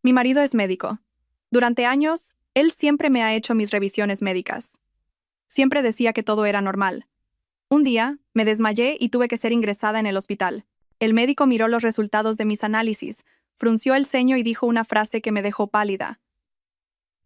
Mi marido es médico. Durante años, él siempre me ha hecho mis revisiones médicas. Siempre decía que todo era normal. Un día, me desmayé y tuve que ser ingresada en el hospital. El médico miró los resultados de mis análisis, frunció el ceño y dijo una frase que me dejó pálida.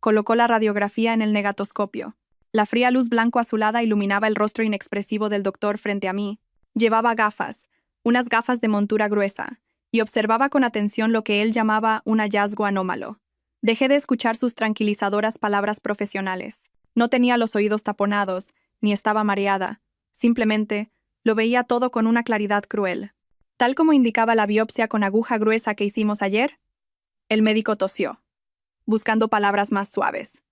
Colocó la radiografía en el negatoscopio. La fría luz blanco-azulada iluminaba el rostro inexpresivo del doctor frente a mí. Llevaba gafas, unas gafas de montura gruesa, y observaba con atención lo que él llamaba un hallazgo anómalo. Dejé de escuchar sus tranquilizadoras palabras profesionales. No tenía los oídos taponados, ni estaba mareada. Simplemente, lo veía todo con una claridad cruel. Tal como indicaba la biopsia con aguja gruesa que hicimos ayer, el médico tosió, buscando palabras más suaves.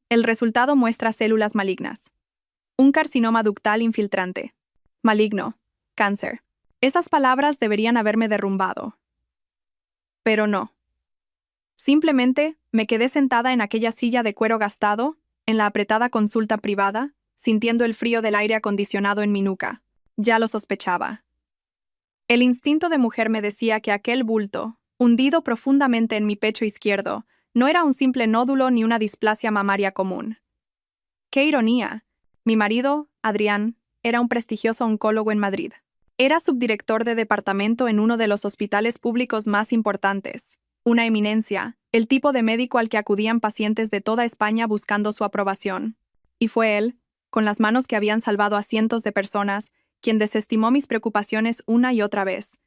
El resultado muestra células malignas. Un carcinoma ductal infiltrante. Maligno. Cáncer. Esas palabras deberían haberme derrumbado. Pero no. Simplemente me quedé sentada en aquella silla de cuero gastado, en la apretada consulta privada, sintiendo el frío del aire acondicionado en mi nuca. Ya lo sospechaba. El instinto de mujer me decía que aquel bulto, hundido profundamente en mi pecho izquierdo, no era un simple nódulo ni una displasia mamaria común. ¡Qué ironía! Mi marido, Adrián, era un prestigioso oncólogo en Madrid. Era subdirector de departamento en uno de los hospitales públicos más importantes. Una eminencia, el tipo de médico al que acudían pacientes de toda España buscando su aprobación. Y fue él, con las manos que habían salvado a cientos de personas, quien desestimó mis preocupaciones una y otra vez.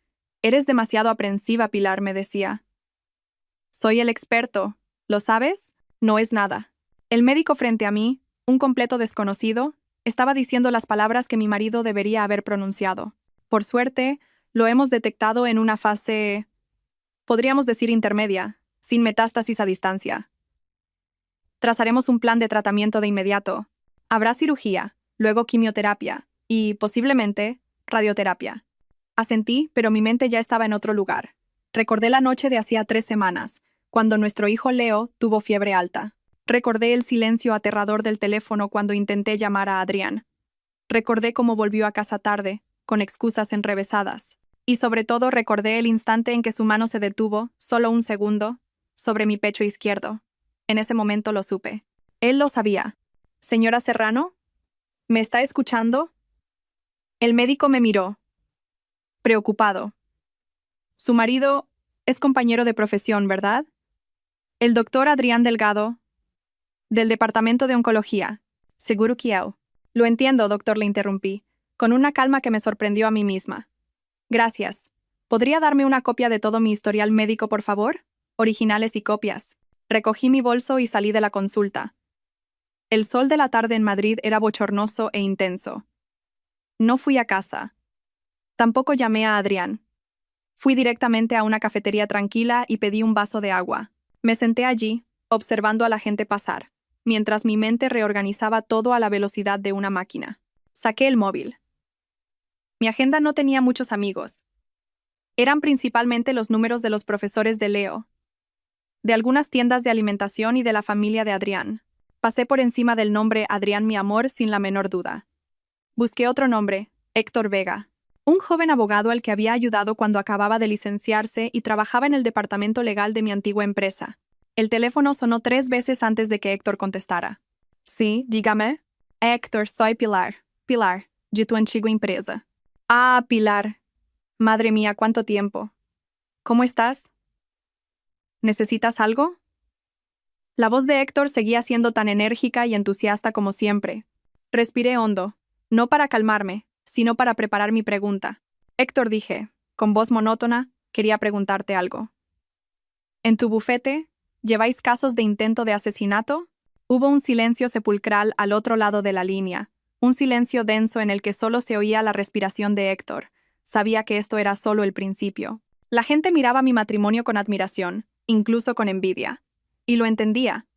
«Eres demasiado aprensiva, Pilar», me decía. «Soy el experto. ¿Lo sabes? No es nada». El médico frente a mí, un completo desconocido, estaba diciendo las palabras que mi marido debería haber pronunciado. Por suerte, lo hemos detectado en una fase, podríamos decir intermedia, sin metástasis a distancia. Trazaremos un plan de tratamiento de inmediato. Habrá cirugía, luego quimioterapia y, posiblemente, radioterapia. Asentí, pero mi mente ya estaba en otro lugar. Recordé la noche de hacía 3 semanas, cuando nuestro hijo Leo tuvo fiebre alta. Recordé el silencio aterrador del teléfono cuando intenté llamar a Adrián. Recordé cómo volvió a casa tarde, con excusas enrevesadas. Y sobre todo recordé el instante en que su mano se detuvo, solo un segundo, sobre mi pecho izquierdo. En ese momento lo supe. Él lo sabía. «Señora Serrano, ¿me está escuchando?» El médico me miró, preocupado. «Su marido es compañero de profesión, ¿verdad? El doctor Adrián Delgado, del Departamento de Oncología. Seguro que yo». «Lo entiendo, doctor», le interrumpí, con una calma que me sorprendió a mí misma. «Gracias. ¿Podría darme una copia de todo mi historial médico, por favor? Originales y copias». Recogí mi bolso y salí de la consulta. El sol de la tarde en Madrid era bochornoso e intenso. No fui a casa. Tampoco llamé a Adrián. Fui directamente a una cafetería tranquila y pedí un vaso de agua. Me senté allí, observando a la gente pasar, mientras mi mente reorganizaba todo a la velocidad de una máquina. Saqué el móvil. Mi agenda no tenía muchos amigos. Eran principalmente los números de los profesores de Leo, de algunas tiendas de alimentación y de la familia de Adrián. Pasé por encima del nombre Adrián mi amor sin la menor duda. Busqué otro nombre, Héctor Vega, un joven abogado al que había ayudado cuando acababa de licenciarse y trabajaba en el departamento legal de mi antigua empresa. El teléfono sonó 3 veces antes de que Héctor contestara. «Sí, dígame». «Héctor, soy Pilar. Pilar, de tu antigua empresa». «Ah, Pilar. Madre mía, ¿cuánto tiempo? ¿Cómo estás? ¿Necesitas algo?» La voz de Héctor seguía siendo tan enérgica y entusiasta como siempre. Respiré hondo, no para calmarme, sino para preparar mi pregunta. «Héctor», dije, con voz monótona, «quería preguntarte algo. ¿En tu bufete lleváis casos de intento de asesinato?» Hubo un silencio sepulcral al otro lado de la línea, un silencio denso en el que solo se oía la respiración de Héctor. Sabía que esto era solo el principio. La gente miraba mi matrimonio con admiración, incluso con envidia. Y lo entendía.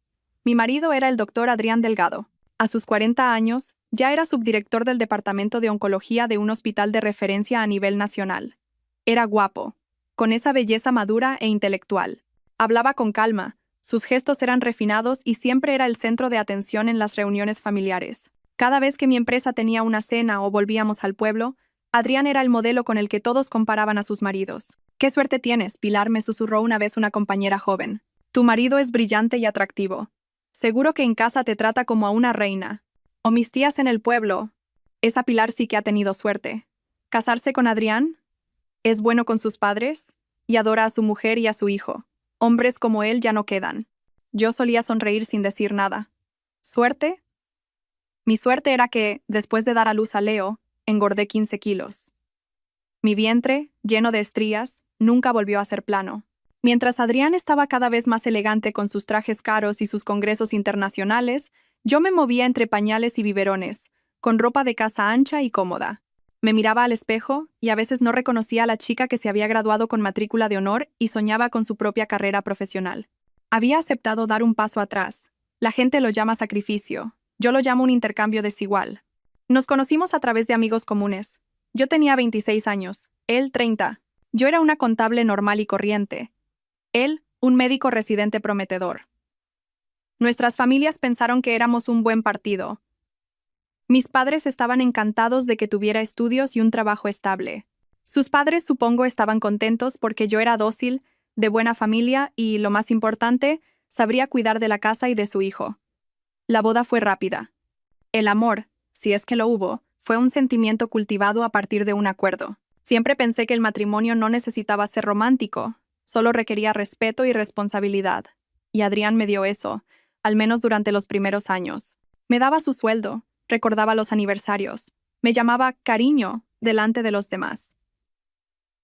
Mi marido era el doctor Adrián Delgado. A sus 40 años, ya era subdirector del Departamento de Oncología de un hospital de referencia a nivel nacional. Era guapo, con esa belleza madura e intelectual. Hablaba con calma, sus gestos eran refinados y siempre era el centro de atención en las reuniones familiares. Cada vez que mi empresa tenía una cena o volvíamos al pueblo, Adrián era el modelo con el que todos comparaban a sus maridos. «Qué suerte tienes», Pilar, me susurró una vez una compañera joven. Tu marido es brillante y atractivo. Seguro que en casa te trata como a una reina. O mis tías en el pueblo. Esa Pilar sí que ha tenido suerte. ¿Casarse con Adrián? Es bueno con sus padres y adora a su mujer y a su hijo. Hombres como él ya no quedan. Yo solía sonreír sin decir nada. ¿Suerte? Mi suerte era que, después de dar a luz a Leo, engordé 15 kilos. Mi vientre, lleno de estrías, nunca volvió a ser plano. Mientras Adrián estaba cada vez más elegante con sus trajes caros y sus congresos internacionales, yo me movía entre pañales y biberones, con ropa de casa ancha y cómoda. Me miraba al espejo y a veces no reconocía a la chica que se había graduado con matrícula de honor y soñaba con su propia carrera profesional. Había aceptado dar un paso atrás. La gente lo llama sacrificio. Yo lo llamo un intercambio desigual. Nos conocimos a través de amigos comunes. Yo tenía 26 años, él 30. Yo era una contable normal y corriente. Él, un médico residente prometedor. Nuestras familias pensaron que éramos un buen partido. Mis padres estaban encantados de que tuviera estudios y un trabajo estable. Sus padres, supongo, estaban contentos porque yo era dócil, de buena familia y, lo más importante, sabría cuidar de la casa y de su hijo. La boda fue rápida. El amor, si es que lo hubo, fue un sentimiento cultivado a partir de un acuerdo. Siempre pensé que el matrimonio no necesitaba ser romántico, solo requería respeto y responsabilidad. Y Adrián me dio eso, al menos durante los primeros años. Me daba su sueldo, recordaba los aniversarios, me llamaba cariño delante de los demás.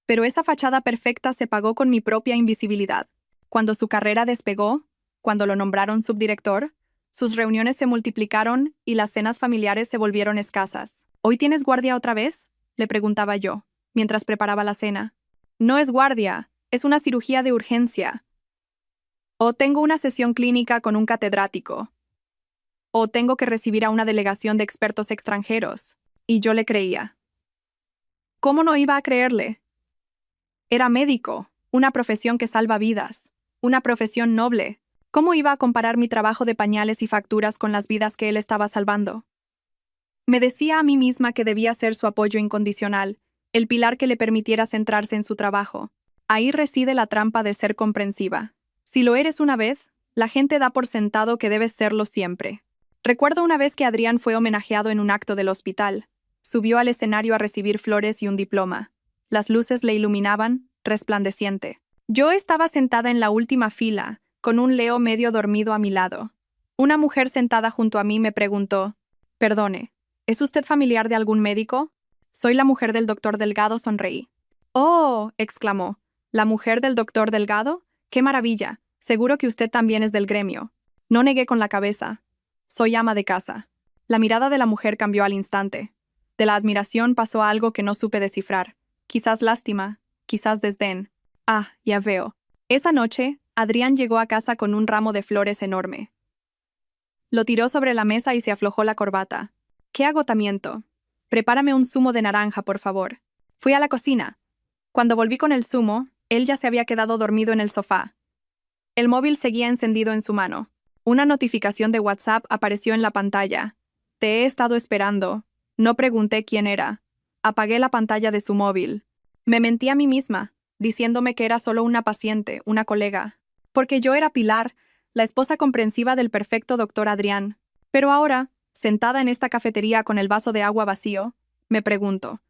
Pero esa fachada perfecta se pagó con mi propia invisibilidad. Cuando su carrera despegó, cuando lo nombraron subdirector, sus reuniones se multiplicaron y las cenas familiares se volvieron escasas. ¿Hoy tienes guardia otra vez?, le preguntaba yo, mientras preparaba la cena. No es guardia, es una cirugía de urgencia. O tengo una sesión clínica con un catedrático. O tengo que recibir a una delegación de expertos extranjeros. Y yo le creía. ¿Cómo no iba a creerle? Era médico, una profesión que salva vidas, una profesión noble. ¿Cómo iba a comparar mi trabajo de pañales y facturas con las vidas que él estaba salvando? Me decía a mí misma que debía ser su apoyo incondicional, el pilar que le permitiera centrarse en su trabajo. Ahí reside la trampa de ser comprensiva. Si lo eres una vez, la gente da por sentado que debes serlo siempre. Recuerdo una vez que Adrián fue homenajeado en un acto del hospital. Subió al escenario a recibir flores y un diploma. Las luces le iluminaban, resplandeciente. Yo estaba sentada en la última fila, con un Leo medio dormido a mi lado. Una mujer sentada junto a mí me preguntó, «Perdone, ¿es usted familiar de algún médico?» «Soy la mujer del doctor Delgado», sonreí. «Oh», exclamó, «¿la mujer del doctor Delgado? ¡Qué maravilla! Seguro que usted también es del gremio». No negué con la cabeza. «Soy ama de casa». La mirada de la mujer cambió al instante. De la admiración pasó a algo que no supe descifrar. Quizás lástima, quizás desdén. Ah, ya veo. Esa noche, Adrián llegó a casa con un ramo de flores enorme. Lo tiró sobre la mesa y se aflojó la corbata. ¡Qué agotamiento! «Prepárame un zumo de naranja, por favor». Fui a la cocina. Cuando volví con el zumo, él ya se había quedado dormido en el sofá. El móvil seguía encendido en su mano. Una notificación de WhatsApp apareció en la pantalla. «Te he estado esperando». No pregunté quién era. Apagué la pantalla de su móvil. Me mentí a mí misma, diciéndome que era solo una paciente, una colega. Porque yo era Pilar, la esposa comprensiva del perfecto doctor Adrián. Pero ahora, sentada en esta cafetería con el vaso de agua vacío, me pregunto,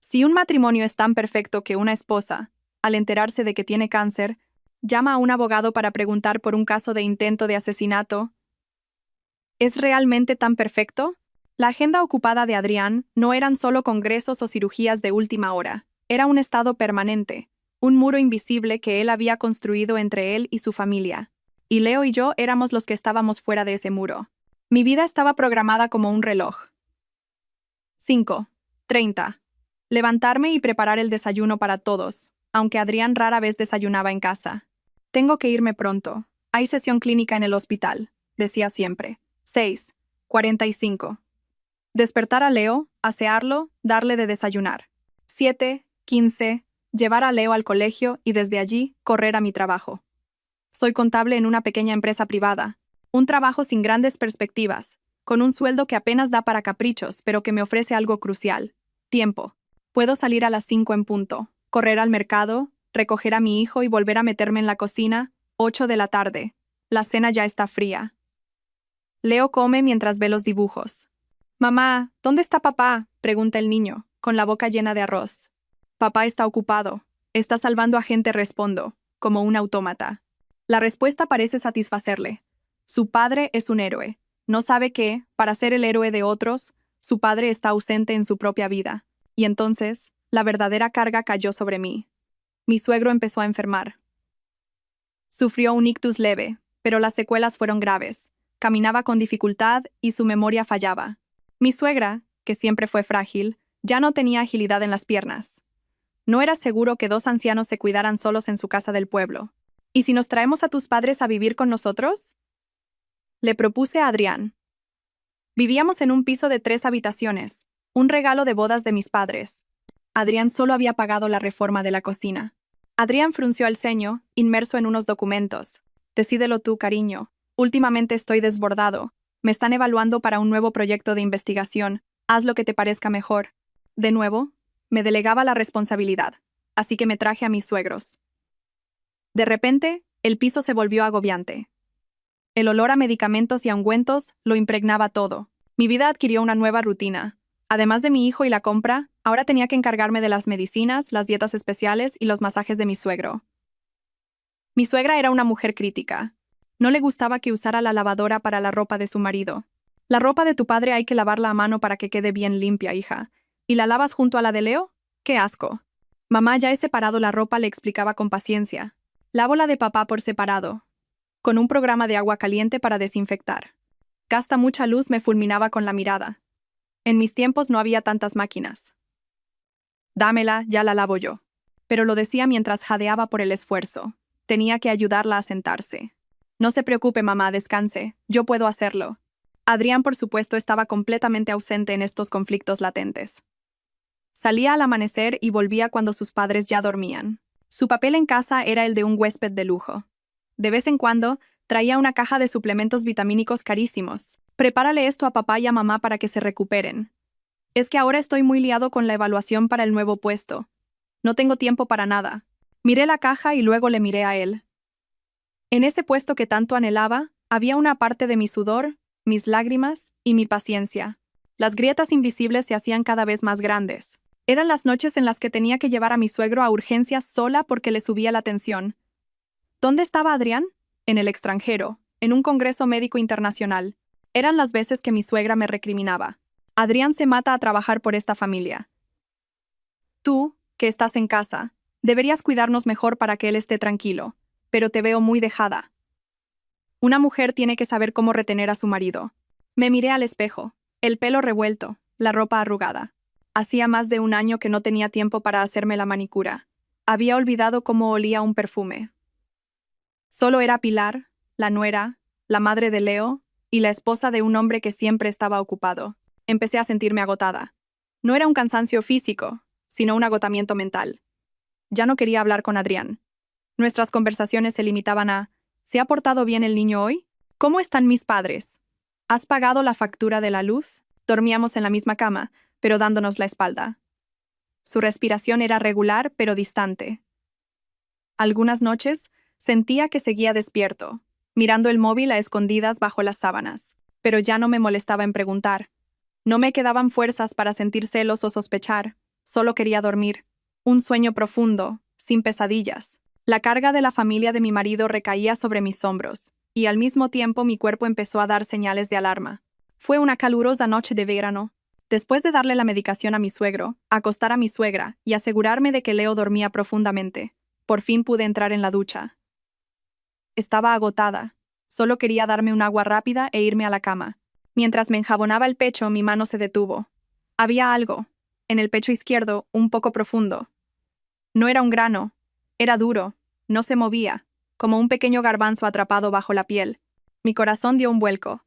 si un matrimonio es tan perfecto que una esposa, al enterarse de que tiene cáncer, llama a un abogado para preguntar por un caso de intento de asesinato, ¿es realmente tan perfecto? La agenda ocupada de Adrián no eran solo congresos o cirugías de última hora, era un estado permanente, un muro invisible que él había construido entre él y su familia. Y Leo y yo éramos los que estábamos fuera de ese muro. Mi vida estaba programada como un reloj. 5:30. Levantarme y preparar el desayuno para todos, aunque Adrián rara vez desayunaba en casa. Tengo que irme pronto. Hay sesión clínica en el hospital, decía siempre. 6:45. Despertar a Leo, asearlo, darle de desayunar. 7:15. Llevar a Leo al colegio y desde allí correr a mi trabajo. Soy contable en una pequeña empresa privada. Un trabajo sin grandes perspectivas, con un sueldo que apenas da para caprichos, pero que me ofrece algo crucial. Tiempo. Puedo salir a las 5 en punto, correr al mercado, recoger a mi hijo y volver a meterme en la cocina, 8 de la tarde. La cena ya está fría. Leo come mientras ve los dibujos. Mamá, ¿dónde está papá?, pregunta el niño, con la boca llena de arroz. Papá está ocupado. Está salvando a gente, respondo, como un autómata. La respuesta parece satisfacerle. Su padre es un héroe. No sabe que, para ser el héroe de otros, su padre está ausente en su propia vida. Y entonces, la verdadera carga cayó sobre mí. Mi suegro empezó a enfermar. Sufrió un ictus leve, pero las secuelas fueron graves. Caminaba con dificultad y su memoria fallaba. Mi suegra, que siempre fue frágil, ya no tenía agilidad en las piernas. No era seguro que dos ancianos se cuidaran solos en su casa del pueblo. ¿Y si nos traemos a tus padres a vivir con nosotros?, le propuse a Adrián. Vivíamos en un piso de 3 habitaciones, un regalo de bodas de mis padres. Adrián solo había pagado la reforma de la cocina. Adrián frunció el ceño, inmerso en unos documentos. Decídelo tú, cariño. Últimamente estoy desbordado. Me están evaluando para un nuevo proyecto de investigación. Haz lo que te parezca mejor. De nuevo, me delegaba la responsabilidad, así que me traje a mis suegros. De repente, el piso se volvió agobiante. El olor a medicamentos y a ungüentos lo impregnaba todo. Mi vida adquirió una nueva rutina. Además de mi hijo y la compra, ahora tenía que encargarme de las medicinas, las dietas especiales y los masajes de mi suegro. Mi suegra era una mujer crítica. No le gustaba que usara la lavadora para la ropa de su marido. La ropa de tu padre hay que lavarla a mano para que quede bien limpia, hija. ¿Y la lavas junto a la de Leo? ¡Qué asco! Mamá, ya he separado la ropa, le explicaba con paciencia. Lavo la de papá por separado, con un programa de agua caliente para desinfectar. Gasta mucha luz, me fulminaba con la mirada. En mis tiempos no había tantas máquinas. Dámela, ya la lavo yo. Pero lo decía mientras jadeaba por el esfuerzo. Tenía que ayudarla a sentarse. No se preocupe, mamá, descanse. Yo puedo hacerlo. Adrián, por supuesto, estaba completamente ausente en estos conflictos latentes. Salía al amanecer y volvía cuando sus padres ya dormían. Su papel en casa era el de un huésped de lujo. De vez en cuando, traía una caja de suplementos vitamínicos carísimos. Prepárale esto a papá y a mamá para que se recuperen. Es que ahora estoy muy liado con la evaluación para el nuevo puesto. No tengo tiempo para nada. Miré la caja y luego le miré a él. En ese puesto que tanto anhelaba, había una parte de mi sudor, mis lágrimas y mi paciencia. Las grietas invisibles se hacían cada vez más grandes. Eran las noches en las que tenía que llevar a mi suegro a urgencias sola porque le subía la tensión. ¿Dónde estaba Adrián? En el extranjero, en un congreso médico internacional. Eran las veces que mi suegra me recriminaba. Adrián se mata a trabajar por esta familia. Tú, que estás en casa, deberías cuidarnos mejor para que él esté tranquilo, pero te veo muy dejada. Una mujer tiene que saber cómo retener a su marido. Me miré al espejo, el pelo revuelto, la ropa arrugada. Hacía más de 1 año que no tenía tiempo para hacerme la manicura. Había olvidado cómo olía un perfume. Solo era Pilar, la nuera, la madre de Leo, y la esposa de un hombre que siempre estaba ocupado. Empecé a sentirme agotada. No era un cansancio físico, sino un agotamiento mental. Ya no quería hablar con Adrián. Nuestras conversaciones se limitaban a: ¿se ha portado bien el niño hoy? ¿Cómo están mis padres? ¿Has pagado la factura de la luz? Dormíamos en la misma cama, pero dándonos la espalda. Su respiración era regular, pero distante. Algunas noches sentía que seguía despierto, mirando el móvil a escondidas bajo las sábanas, pero ya no me molestaba en preguntar. No me quedaban fuerzas para sentir celos o sospechar, solo quería dormir. Un sueño profundo, sin pesadillas. La carga de la familia de mi marido recaía sobre mis hombros, y al mismo tiempo mi cuerpo empezó a dar señales de alarma. Fue una calurosa noche de verano. Después de darle la medicación a mi suegro, acostar a mi suegra y asegurarme de que Leo dormía profundamente, por fin pude entrar en la ducha. Estaba agotada. Solo quería darme un agua rápida e irme a la cama. Mientras me enjabonaba el pecho, mi mano se detuvo. Había algo, en el pecho izquierdo, un poco profundo. No era un grano, era duro, no se movía, como un pequeño garbanzo atrapado bajo la piel. Mi corazón dio un vuelco.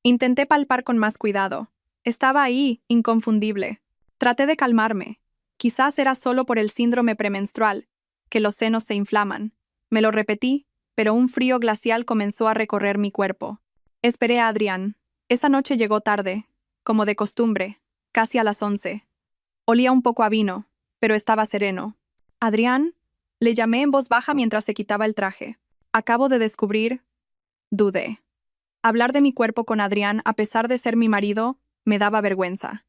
Intenté palpar con más cuidado. Estaba ahí, inconfundible. Traté de calmarme. Quizás era solo por el síndrome premenstrual, que los senos se inflaman. Me lo repetí, pero un frío glacial comenzó a recorrer mi cuerpo. Esperé a Adrián. Esa noche llegó tarde, como de costumbre, casi a las 11. Olía un poco a vino, pero estaba sereno. «Adrián», le llamé en voz baja mientras se quitaba el traje. Acabo de descubrir, dudé. Hablar de mi cuerpo con Adrián, a pesar de ser mi marido, me daba vergüenza.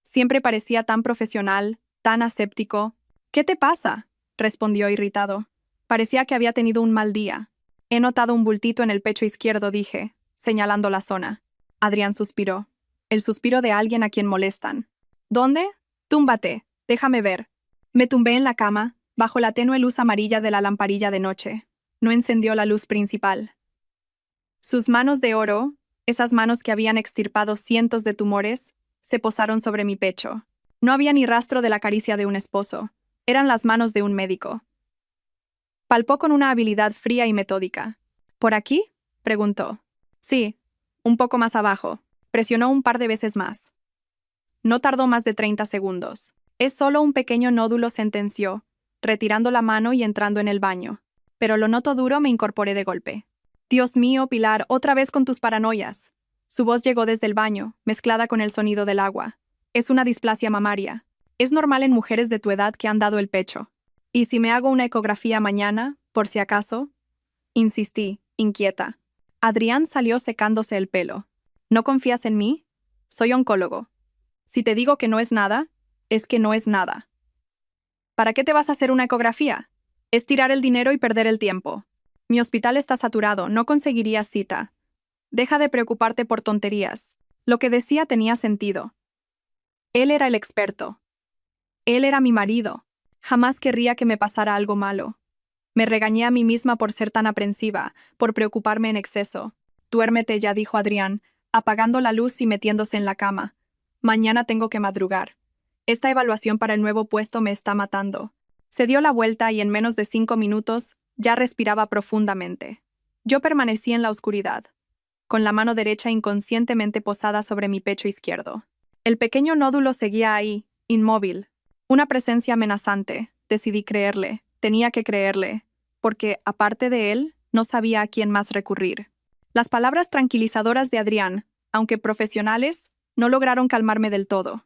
Siempre parecía tan profesional, tan aséptico. ¿Qué te pasa?, respondió irritado. Parecía que había tenido un mal día. He notado un bultito en el pecho izquierdo, dije, señalando la zona. Adrián suspiró. El suspiro de alguien a quien molestan. ¿Dónde? Túmbate, déjame ver. Me tumbé en la cama, bajo la tenue luz amarilla de la lamparilla de noche. No encendió la luz principal. Sus manos de oro, esas manos que habían extirpado cientos de tumores, se posaron sobre mi pecho. No había ni rastro de la caricia de un esposo. Eran las manos de un médico. Palpó con una habilidad fría y metódica. ¿Por aquí?, preguntó. Sí, un poco más abajo. Presionó un par de veces más. No tardó más de 30 segundos. Es solo un pequeño nódulo, sentenció, retirando la mano y entrando en el baño. Pero lo noto duro, me incorporé de golpe. Dios mío, Pilar, otra vez con tus paranoias. Su voz llegó desde el baño, mezclada con el sonido del agua. Es una displasia mamaria. Es normal en mujeres de tu edad que han dado el pecho. ¿Y si me hago una ecografía mañana, por si acaso? Insistí, inquieta. Adrián salió secándose el pelo. ¿No confías en mí? Soy oncólogo. Si te digo que no es nada, es que no es nada. ¿Para qué te vas a hacer una ecografía? Es tirar el dinero y perder el tiempo. Mi hospital está saturado, no conseguirías cita. Deja de preocuparte por tonterías. Lo que decía tenía sentido. Él era el experto. Él era mi marido. Jamás querría que me pasara algo malo. Me regañé a mí misma por ser tan aprensiva, por preocuparme en exceso. Duérmete ya, dijo Adrián, apagando la luz y metiéndose en la cama. Mañana tengo que madrugar. Esta evaluación para el nuevo puesto me está matando. Se dio la vuelta y en menos de 5 minutos ya respiraba profundamente. Yo permanecí en la oscuridad, con la mano derecha inconscientemente posada sobre mi pecho izquierdo. El pequeño nódulo seguía ahí, inmóvil. Una presencia amenazante. Decidí creerle. Tenía que creerle, porque, aparte de él, no sabía a quién más recurrir. Las palabras tranquilizadoras de Adrián, aunque profesionales, no lograron calmarme del todo.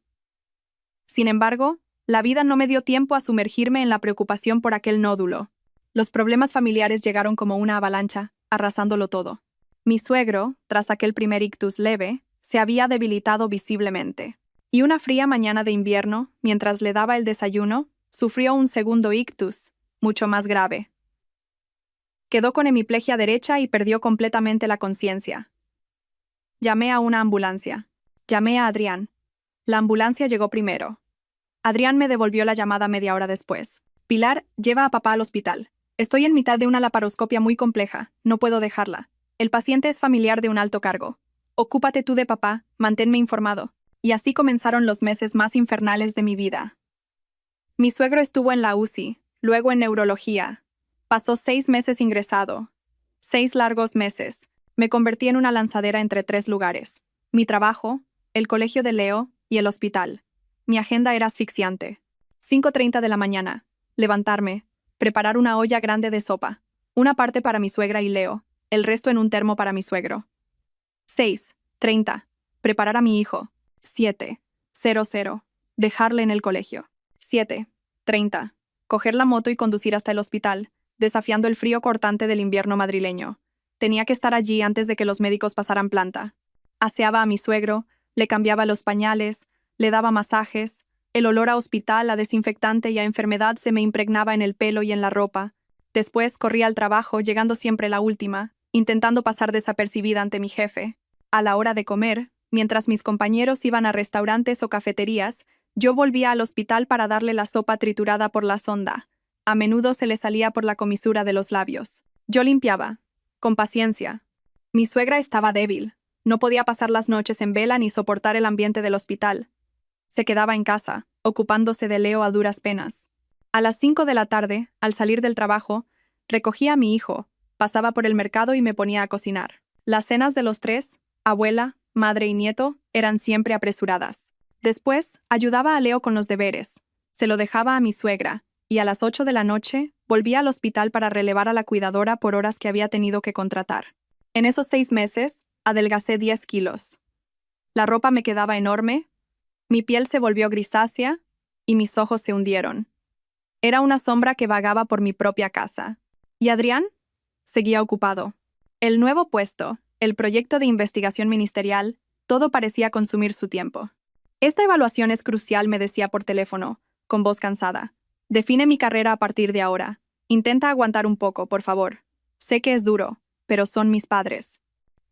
Sin embargo, la vida no me dio tiempo a sumergirme en la preocupación por aquel nódulo. Los problemas familiares llegaron como una avalancha, arrasándolo todo. Mi suegro, tras aquel primer ictus leve, se había debilitado visiblemente. Y una fría mañana de invierno, mientras le daba el desayuno, sufrió un segundo ictus, mucho más grave. Quedó con hemiplegia derecha y perdió completamente la conciencia. Llamé a una ambulancia. Llamé a Adrián. La ambulancia llegó primero. Adrián me devolvió la llamada media hora después. Pilar, lleva a papá al hospital. Estoy en mitad de una laparoscopia muy compleja. No puedo dejarla. El paciente es familiar de un alto cargo. Ocúpate tú de papá, manténme informado. Y así comenzaron los meses más infernales de mi vida. Mi suegro estuvo en la UCI, luego en neurología. Pasó 6 meses ingresado. 6 largos meses. Me convertí en una lanzadera entre 3 lugares. Mi trabajo, el colegio de Leo y el hospital. Mi agenda era asfixiante. 5:30 de la mañana. Levantarme. Preparar una olla grande de sopa. Una parte para mi suegra y Leo, el resto en un termo para mi suegro. 6:30. Preparar a mi hijo. 7:00. Dejarle en el colegio. 7:30. Coger la moto y conducir hasta el hospital, desafiando el frío cortante del invierno madrileño. Tenía que estar allí antes de que los médicos pasaran planta. Aseaba a mi suegro, le cambiaba los pañales, le daba masajes. El olor a hospital, a desinfectante y a enfermedad se me impregnaba en el pelo y en la ropa. Después corría al trabajo, llegando siempre la última, intentando pasar desapercibida ante mi jefe. A la hora de comer, mientras mis compañeros iban a restaurantes o cafeterías, yo volvía al hospital para darle la sopa triturada por la sonda. A menudo se le salía por la comisura de los labios. Yo limpiaba, con paciencia. Mi suegra estaba débil. No podía pasar las noches en vela ni soportar el ambiente del hospital. Se quedaba en casa, ocupándose de Leo a duras penas. A las 5 de la tarde, al salir del trabajo, recogía a mi hijo, pasaba por el mercado y me ponía a cocinar. Las cenas de los 3, abuela, madre y nieto, eran siempre apresuradas. Después, ayudaba a Leo con los deberes. Se lo dejaba a mi suegra, y a las 8 de la noche, volvía al hospital para relevar a la cuidadora por horas que había tenido que contratar. En esos 6 meses, adelgacé 10 kilos. La ropa me quedaba enorme, mi piel se volvió grisácea y mis ojos se hundieron. Era una sombra que vagaba por mi propia casa. ¿Y Adrián? Seguía ocupado. El nuevo puesto, el proyecto de investigación ministerial, todo parecía consumir su tiempo. Esta evaluación es crucial, me decía por teléfono, con voz cansada. Define mi carrera a partir de ahora. Intenta aguantar un poco, por favor. Sé que es duro, pero son mis padres.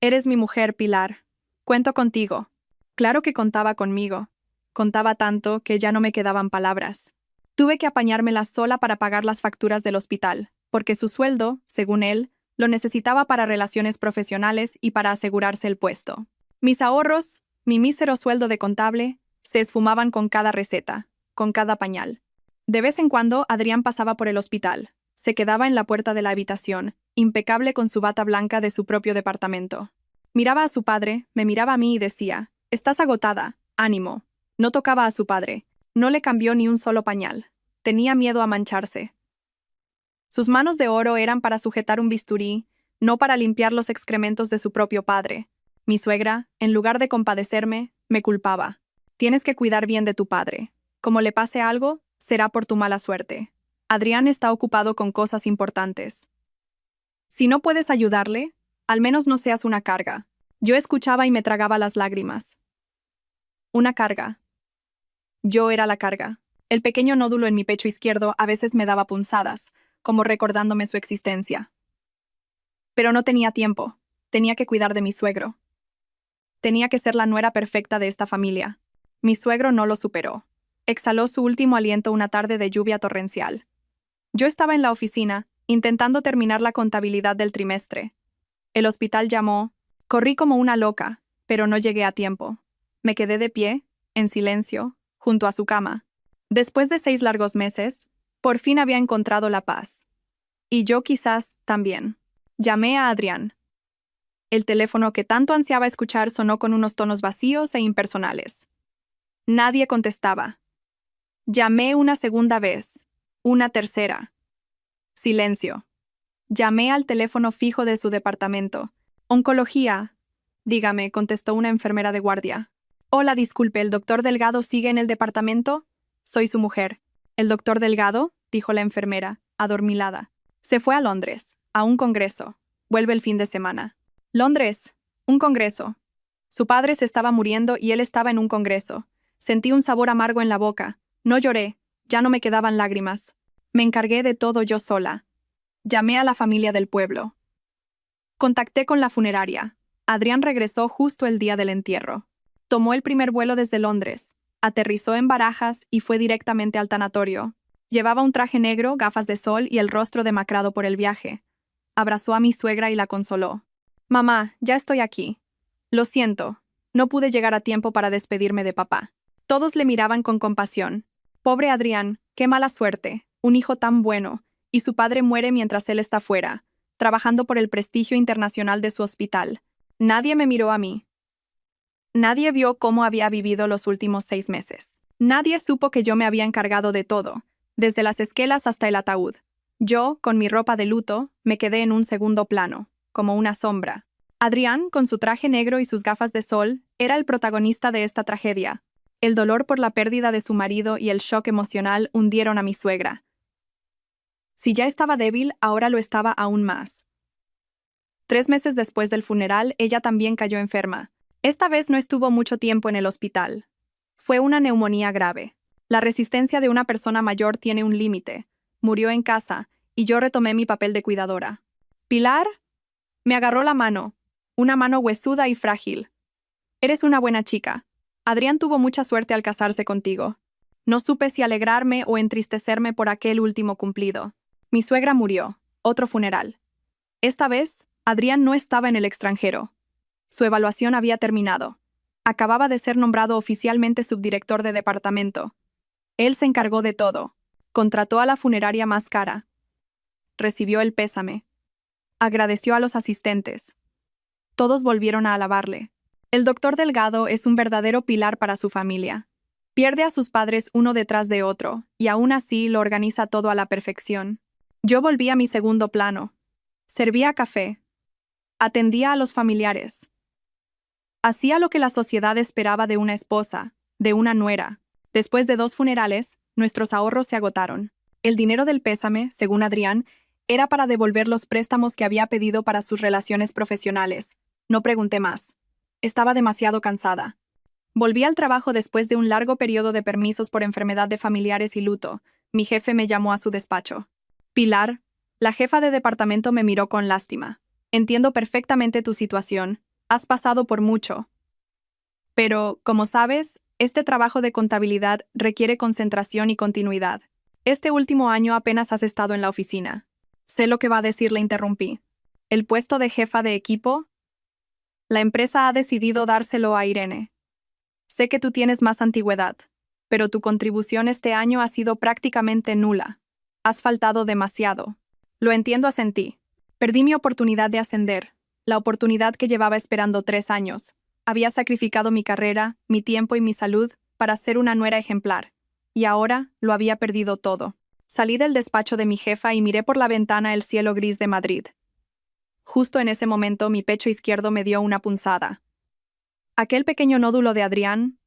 Eres mi mujer, Pilar. Cuento contigo. Claro que contaba conmigo. Contaba tanto que ya no me quedaban palabras. Tuve que apañármela sola para pagar las facturas del hospital, porque su sueldo, según él, lo necesitaba para relaciones profesionales y para asegurarse el puesto. Mis ahorros, mi mísero sueldo de contable, se esfumaban con cada receta, con cada pañal. De vez en cuando, Adrián pasaba por el hospital. Se quedaba en la puerta de la habitación, impecable con su bata blanca de su propio departamento. Miraba a su padre, me miraba a mí y decía, «Estás agotada, ánimo». No tocaba a su padre. No le cambió ni un solo pañal. Tenía miedo a mancharse. Sus manos de oro eran para sujetar un bisturí, no para limpiar los excrementos de su propio padre. Mi suegra, en lugar de compadecerme, me culpaba. Tienes que cuidar bien de tu padre. Como le pase algo, será por tu mala suerte. Adrián está ocupado con cosas importantes. Si no puedes ayudarle, al menos no seas una carga. Yo escuchaba y me tragaba las lágrimas. Una carga. Yo era la carga. El pequeño nódulo en mi pecho izquierdo a veces me daba punzadas, como recordándome su existencia. Pero no tenía tiempo. Tenía que cuidar de mi suegro. Tenía que ser la nuera perfecta de esta familia. Mi suegro no lo superó. Exhaló su último aliento una tarde de lluvia torrencial. Yo estaba en la oficina, intentando terminar la contabilidad del trimestre. El hospital llamó. Corrí como una loca, pero no llegué a tiempo. Me quedé de pie, en silencio, junto a su cama. Después de 6 largos meses, por fin había encontrado la paz. Y yo quizás también. Llamé a Adrián. El teléfono que tanto ansiaba escuchar sonó con unos tonos vacíos e impersonales. Nadie contestaba. Llamé una segunda vez, una tercera. Silencio. Llamé al teléfono fijo de su departamento. Oncología. Dígame, contestó una enfermera de guardia. Hola, disculpe, ¿el doctor Delgado sigue en el departamento? Soy su mujer. ¿El doctor Delgado?, dijo la enfermera, adormilada. Se fue a Londres, a un congreso. Vuelve el fin de semana. Londres, un congreso. Su padre se estaba muriendo y él estaba en un congreso. Sentí un sabor amargo en la boca. No lloré, ya no me quedaban lágrimas. Me encargué de todo yo sola. Llamé a la familia del pueblo. Contacté con la funeraria. Adrián regresó justo el día del entierro. Tomó el primer vuelo desde Londres, aterrizó en Barajas y fue directamente al tanatorio. Llevaba un traje negro, gafas de sol y el rostro demacrado por el viaje. Abrazó a mi suegra y la consoló. Mamá, ya estoy aquí. Lo siento, no pude llegar a tiempo para despedirme de papá. Todos le miraban con compasión. Pobre Adrián, qué mala suerte, un hijo tan bueno, y su padre muere mientras él está fuera, trabajando por el prestigio internacional de su hospital. Nadie me miró a mí. Nadie vio cómo había vivido los últimos 6 meses. Nadie supo que yo me había encargado de todo, desde las esquelas hasta el ataúd. Yo, con mi ropa de luto, me quedé en un segundo plano, como una sombra. Adrián, con su traje negro y sus gafas de sol, era el protagonista de esta tragedia. El dolor por la pérdida de su marido y el shock emocional hundieron a mi suegra. Si ya estaba débil, ahora lo estaba aún más. 3 meses después del funeral, ella también cayó enferma. Esta vez no estuvo mucho tiempo en el hospital. Fue una neumonía grave. La resistencia de una persona mayor tiene un límite. Murió en casa, y yo retomé mi papel de cuidadora. ¿Pilar? Me agarró la mano, una mano huesuda y frágil. Eres una buena chica. Adrián tuvo mucha suerte al casarse contigo. No supe si alegrarme o entristecerme por aquel último cumplido. Mi suegra murió. Otro funeral. Esta vez, Adrián no estaba en el extranjero. Su evaluación había terminado. Acababa de ser nombrado oficialmente subdirector de departamento. Él se encargó de todo. Contrató a la funeraria más cara. Recibió el pésame. Agradeció a los asistentes. Todos volvieron a alabarle. El doctor Delgado es un verdadero pilar para su familia. Pierde a sus padres uno detrás de otro, y aún así lo organiza todo a la perfección. Yo volví a mi segundo plano. Servía café. Atendía a los familiares. Hacía lo que la sociedad esperaba de una esposa, de una nuera. Después de 2 funerales, nuestros ahorros se agotaron. El dinero del pésame, según Adrián, Era para devolver los préstamos que había pedido para sus relaciones profesionales. No pregunté más. Estaba demasiado cansada. Volví al trabajo después de un largo periodo de permisos por enfermedad de familiares y luto. Mi jefe me llamó a su despacho. Pilar, la jefa de departamento, me miró con lástima. Entiendo perfectamente tu situación. Has pasado por mucho. Pero, como sabes, este trabajo de contabilidad requiere concentración y continuidad. Este último año apenas has estado en la oficina. Sé lo que va a decir, le interrumpí. ¿El puesto de jefa de equipo? La empresa ha decidido dárselo a Irene. Sé que tú tienes más antigüedad, pero tu contribución este año ha sido prácticamente nula. Has faltado demasiado. Lo entiendo, asentí. Perdí mi oportunidad de ascender, la oportunidad que llevaba esperando 3 años. Había sacrificado mi carrera, mi tiempo y mi salud para ser una nuera ejemplar, y ahora lo había perdido todo. Salí del despacho de mi jefa y miré por la ventana el cielo gris de Madrid. Justo en ese momento mi pecho izquierdo me dio una punzada. Aquel pequeño nódulo de Adrián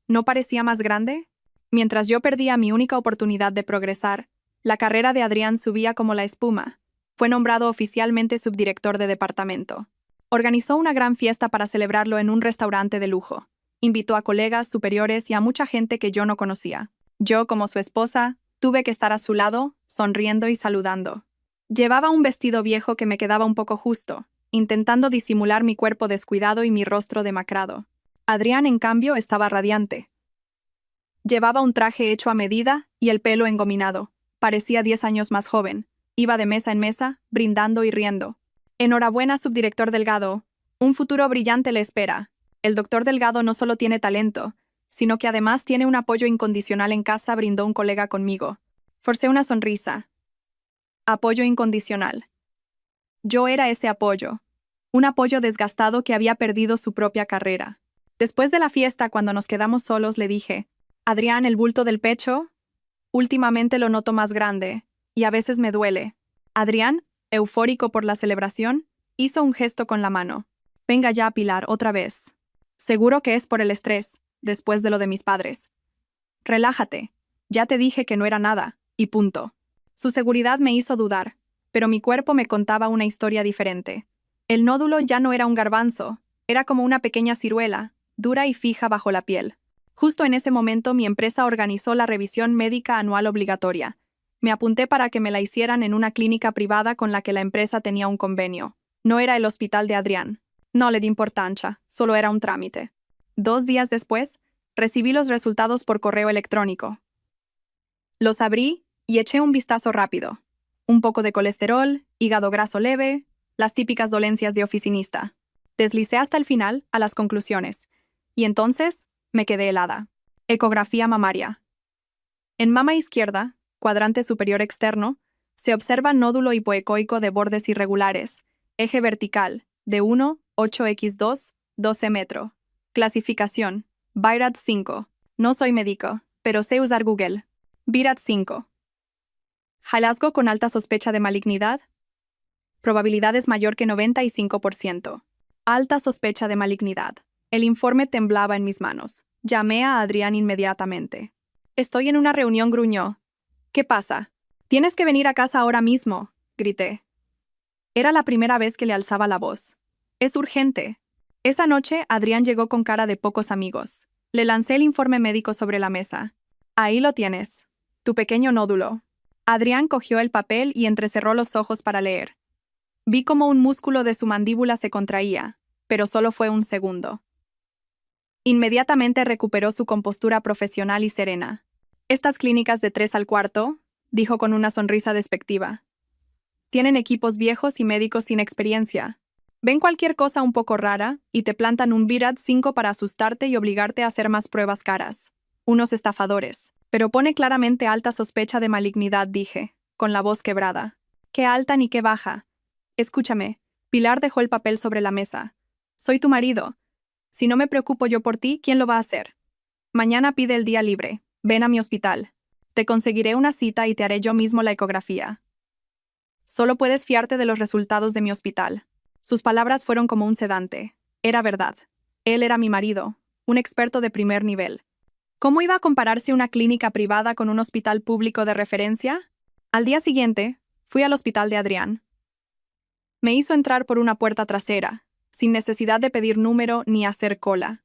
¿no parecía más grande? Mientras yo perdía mi única oportunidad de progresar, la carrera de Adrián subía como la espuma. Fue nombrado oficialmente subdirector de departamento. Organizó una gran fiesta para celebrarlo en un restaurante de lujo. Invitó a colegas, superiores y a mucha gente que yo no conocía. Yo, como su esposa, tuve que estar a su lado, sonriendo y saludando. Llevaba un vestido viejo que me quedaba un poco justo, intentando disimular mi cuerpo descuidado y mi rostro demacrado. Adrián, en cambio, estaba radiante. Llevaba un traje hecho a medida y el pelo engominado. Parecía 10 años más joven. Iba de mesa en mesa, brindando y riendo. Enhorabuena, subdirector Delgado. Un futuro brillante le espera. El doctor Delgado no solo tiene talento, sino que además tiene un apoyo incondicional en casa, brindó un colega conmigo. Forcé una sonrisa. Apoyo incondicional. Yo era ese apoyo. Un apoyo desgastado que había perdido su propia carrera. Después de la fiesta, cuando nos quedamos solos, le dije, Adrián, el bulto del pecho, últimamente lo noto más grande, y a veces me duele. Adrián, eufórico por la celebración, hizo un gesto con la mano. Venga ya, Pilar, otra vez. Seguro que es por el estrés, después de lo de mis padres. Relájate. Ya te dije que no era nada, y punto. Su seguridad me hizo dudar, pero mi cuerpo me contaba una historia diferente. El nódulo ya no era un garbanzo, era como una pequeña ciruela, dura y fija bajo la piel. Justo en ese momento mi empresa organizó la revisión médica anual obligatoria. Me apunté para que me la hicieran en una clínica privada con la que la empresa tenía un convenio. No era el hospital de Adrián. No le di importancia, solo era un trámite. 2 días después, recibí los resultados por correo electrónico. Los abrí y eché un vistazo rápido. Un poco de colesterol, hígado graso leve, las típicas dolencias de oficinista. Deslicé hasta el final a las conclusiones. Y entonces me quedé helada. Ecografía mamaria. En mama izquierda, cuadrante superior externo, se observa nódulo hipoecoico de bordes irregulares, eje vertical, de 1, 8x2, 12 metro. Clasificación, BIRAT 5. No soy médico, pero sé usar Google. BIRAT 5. Hallazgo con alta sospecha de malignidad. Probabilidades mayor que 95%. Alta sospecha de malignidad. El informe temblaba en mis manos. Llamé a Adrián inmediatamente. Estoy en una reunión, gruñó. ¿Qué pasa? Tienes que venir a casa ahora mismo, grité. Era la primera vez que le alzaba la voz. Es urgente. Esa noche, Adrián llegó con cara de pocos amigos. Le lancé el informe médico sobre la mesa. Ahí lo tienes. Tu pequeño nódulo. Adrián cogió el papel y entrecerró los ojos para leer. Vi cómo un músculo de su mandíbula se contraía, pero solo fue un segundo. Inmediatamente recuperó su compostura profesional y serena. Estas clínicas de 3 al cuarto, dijo con una sonrisa despectiva. Tienen equipos viejos y médicos sin experiencia. Ven cualquier cosa un poco rara y te plantan un BIRAT 5 para asustarte y obligarte a hacer más pruebas caras. Unos estafadores. Pero pone claramente alta sospecha de malignidad, dije, con la voz quebrada. ¿Qué alta ni qué baja? Escúchame. Pilar dejó el papel sobre la mesa. Soy tu marido. Si no me preocupo yo por ti, ¿quién lo va a hacer? Mañana pide el día libre. Ven a mi hospital. Te conseguiré una cita y te haré yo mismo la ecografía. Solo puedes fiarte de los resultados de mi hospital. Sus palabras fueron como un sedante. Era verdad. Él era mi marido, un experto de primer nivel. ¿Cómo iba a compararse una clínica privada con un hospital público de referencia? Al día siguiente, Fui al hospital de Adrián. Me hizo entrar por una puerta trasera, sin necesidad de pedir número ni hacer cola.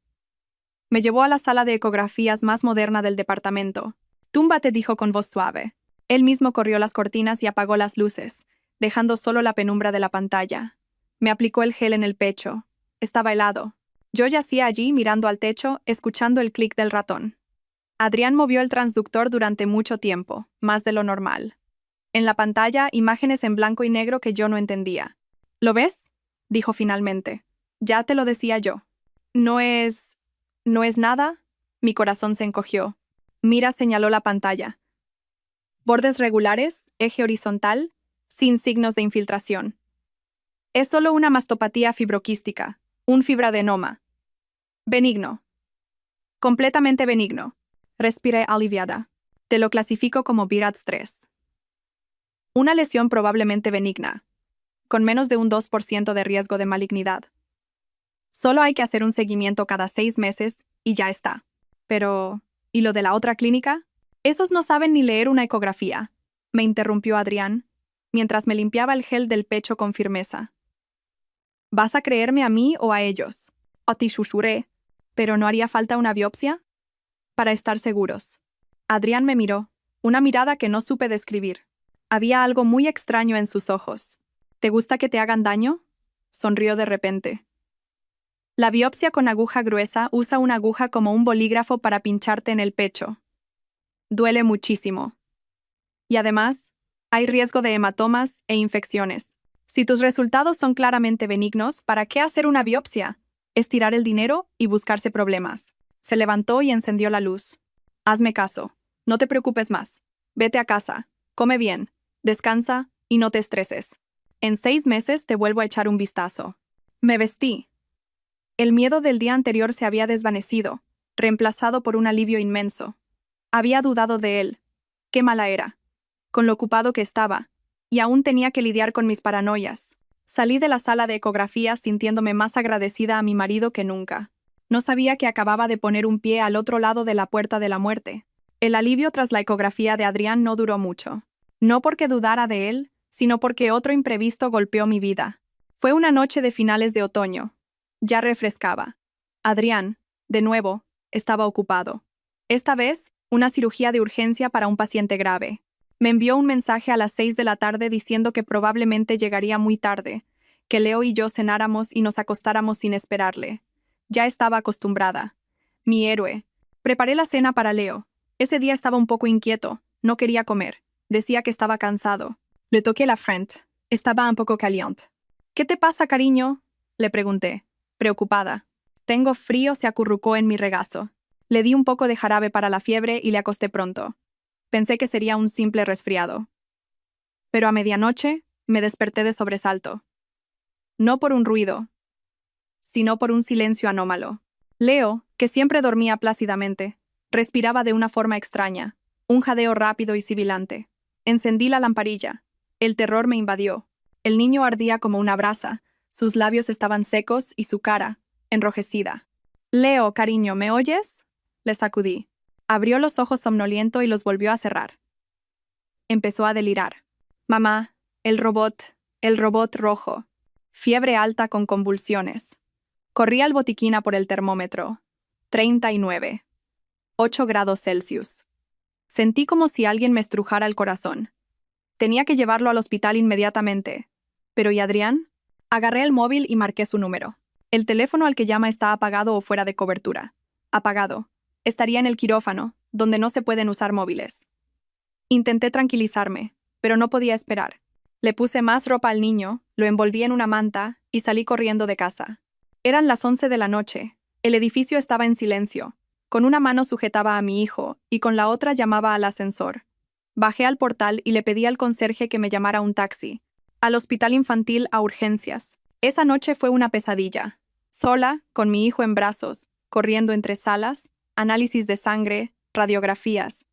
Me llevó a la sala de ecografías más moderna del departamento. Túmbate, dijo con voz suave. Él mismo corrió las cortinas y apagó las luces, dejando solo la penumbra de la pantalla. Me aplicó el gel en el pecho. Estaba helado. Yo yacía allí mirando al techo, escuchando el clic del ratón. Adrián movió el transductor durante mucho tiempo, más de lo normal. En la pantalla, imágenes en blanco y negro que yo no entendía. ¿Lo ves?, dijo finalmente. Ya te lo decía yo. ¿No es nada? Mi corazón se encogió. Mira, señaló la pantalla. Bordes regulares, eje horizontal, sin signos de infiltración. Es solo una mastopatía fibroquística, un fibradenoma. Benigno. Completamente benigno. Respiré aliviada. Te lo clasifico como BRADS 3. Una lesión probablemente benigna, con menos de un 2% de riesgo de malignidad. Solo hay que hacer un seguimiento cada 6 meses y ya está. Pero, ¿y lo de la otra clínica? Esos no saben ni leer una ecografía, me interrumpió Adrián, mientras me limpiaba el gel del pecho con firmeza. ¿Vas a creerme a mí o a ellos? O te susurré, ¿pero no haría falta una biopsia? Para estar seguros. Adrián me miró, una mirada que no supe describir. Había algo muy extraño en sus ojos. ¿Te gusta que te hagan daño? Sonrió de repente. La biopsia con aguja gruesa usa una aguja como un bolígrafo para pincharte en el pecho. Duele muchísimo. Y además, hay riesgo de hematomas e infecciones. Si tus resultados son claramente benignos, ¿para qué hacer una biopsia? Es tirar el dinero y buscarse problemas. Se levantó y encendió la luz. Hazme caso. No te preocupes más. Vete a casa. Come bien. Descansa y no te estreses. En 6 meses te vuelvo a echar un vistazo. Me vestí. El miedo del día anterior se había desvanecido, reemplazado por un alivio inmenso. Había dudado de él. Qué mala era. Con lo ocupado que estaba, y aún tenía que lidiar con mis paranoias. Salí de la sala de ecografía sintiéndome más agradecida a mi marido que nunca. No sabía que acababa de poner un pie al otro lado de la puerta de la muerte. El alivio tras la ecografía de Adrián no duró mucho. No porque dudara de él, sino porque otro imprevisto golpeó mi vida. Fue una noche de finales de otoño. Ya refrescaba. Adrián, de nuevo, estaba ocupado. Esta vez, una cirugía de urgencia para un paciente grave. Me envió un mensaje a las 6 de la tarde diciendo que probablemente llegaría muy tarde, que Leo y yo cenáramos y nos acostáramos sin esperarle. Ya estaba acostumbrada. Mi héroe. Preparé la cena para Leo. Ese día estaba un poco inquieto, no quería comer. Decía que estaba cansado. Le toqué la frente. Estaba un poco caliente. ¿Qué te pasa, cariño?, le pregunté, preocupada. Tengo frío, se acurrucó en mi regazo. Le di un poco de jarabe para la fiebre y le acosté pronto. Pensé que sería un simple resfriado. Pero a medianoche me desperté de sobresalto. No por un ruido, sino por un silencio anómalo. Leo, que siempre dormía plácidamente, respiraba de una forma extraña, un jadeo rápido y sibilante. Encendí la lamparilla. El terror me invadió. El niño ardía como una brasa, sus labios estaban secos y su cara, enrojecida. Leo, cariño, ¿me oyes?, le sacudí. Abrió los ojos somnoliento y los volvió a cerrar. Empezó a delirar. Mamá, el robot rojo. Fiebre alta con convulsiones. Corrí al botiquín a por el termómetro. 39. 8 grados Celsius. Sentí como si alguien me estrujara el corazón. Tenía que llevarlo al hospital inmediatamente. ¿Pero y Adrián? Agarré el móvil y marqué su número. El teléfono al que llama está apagado o fuera de cobertura. Apagado. Estaría en el quirófano, donde no se pueden usar móviles. Intenté tranquilizarme, pero no podía esperar. Le puse más ropa al niño, lo envolví en una manta y salí corriendo de casa. Eran las 11 de la noche. El edificio estaba en silencio. Con una mano sujetaba a mi hijo y con la otra llamaba al ascensor. Bajé al portal y le pedí al conserje que me llamara un taxi. Al hospital infantil a urgencias. Esa noche fue una pesadilla. Sola, con mi hijo en brazos, corriendo entre salas, análisis de sangre, radiografías.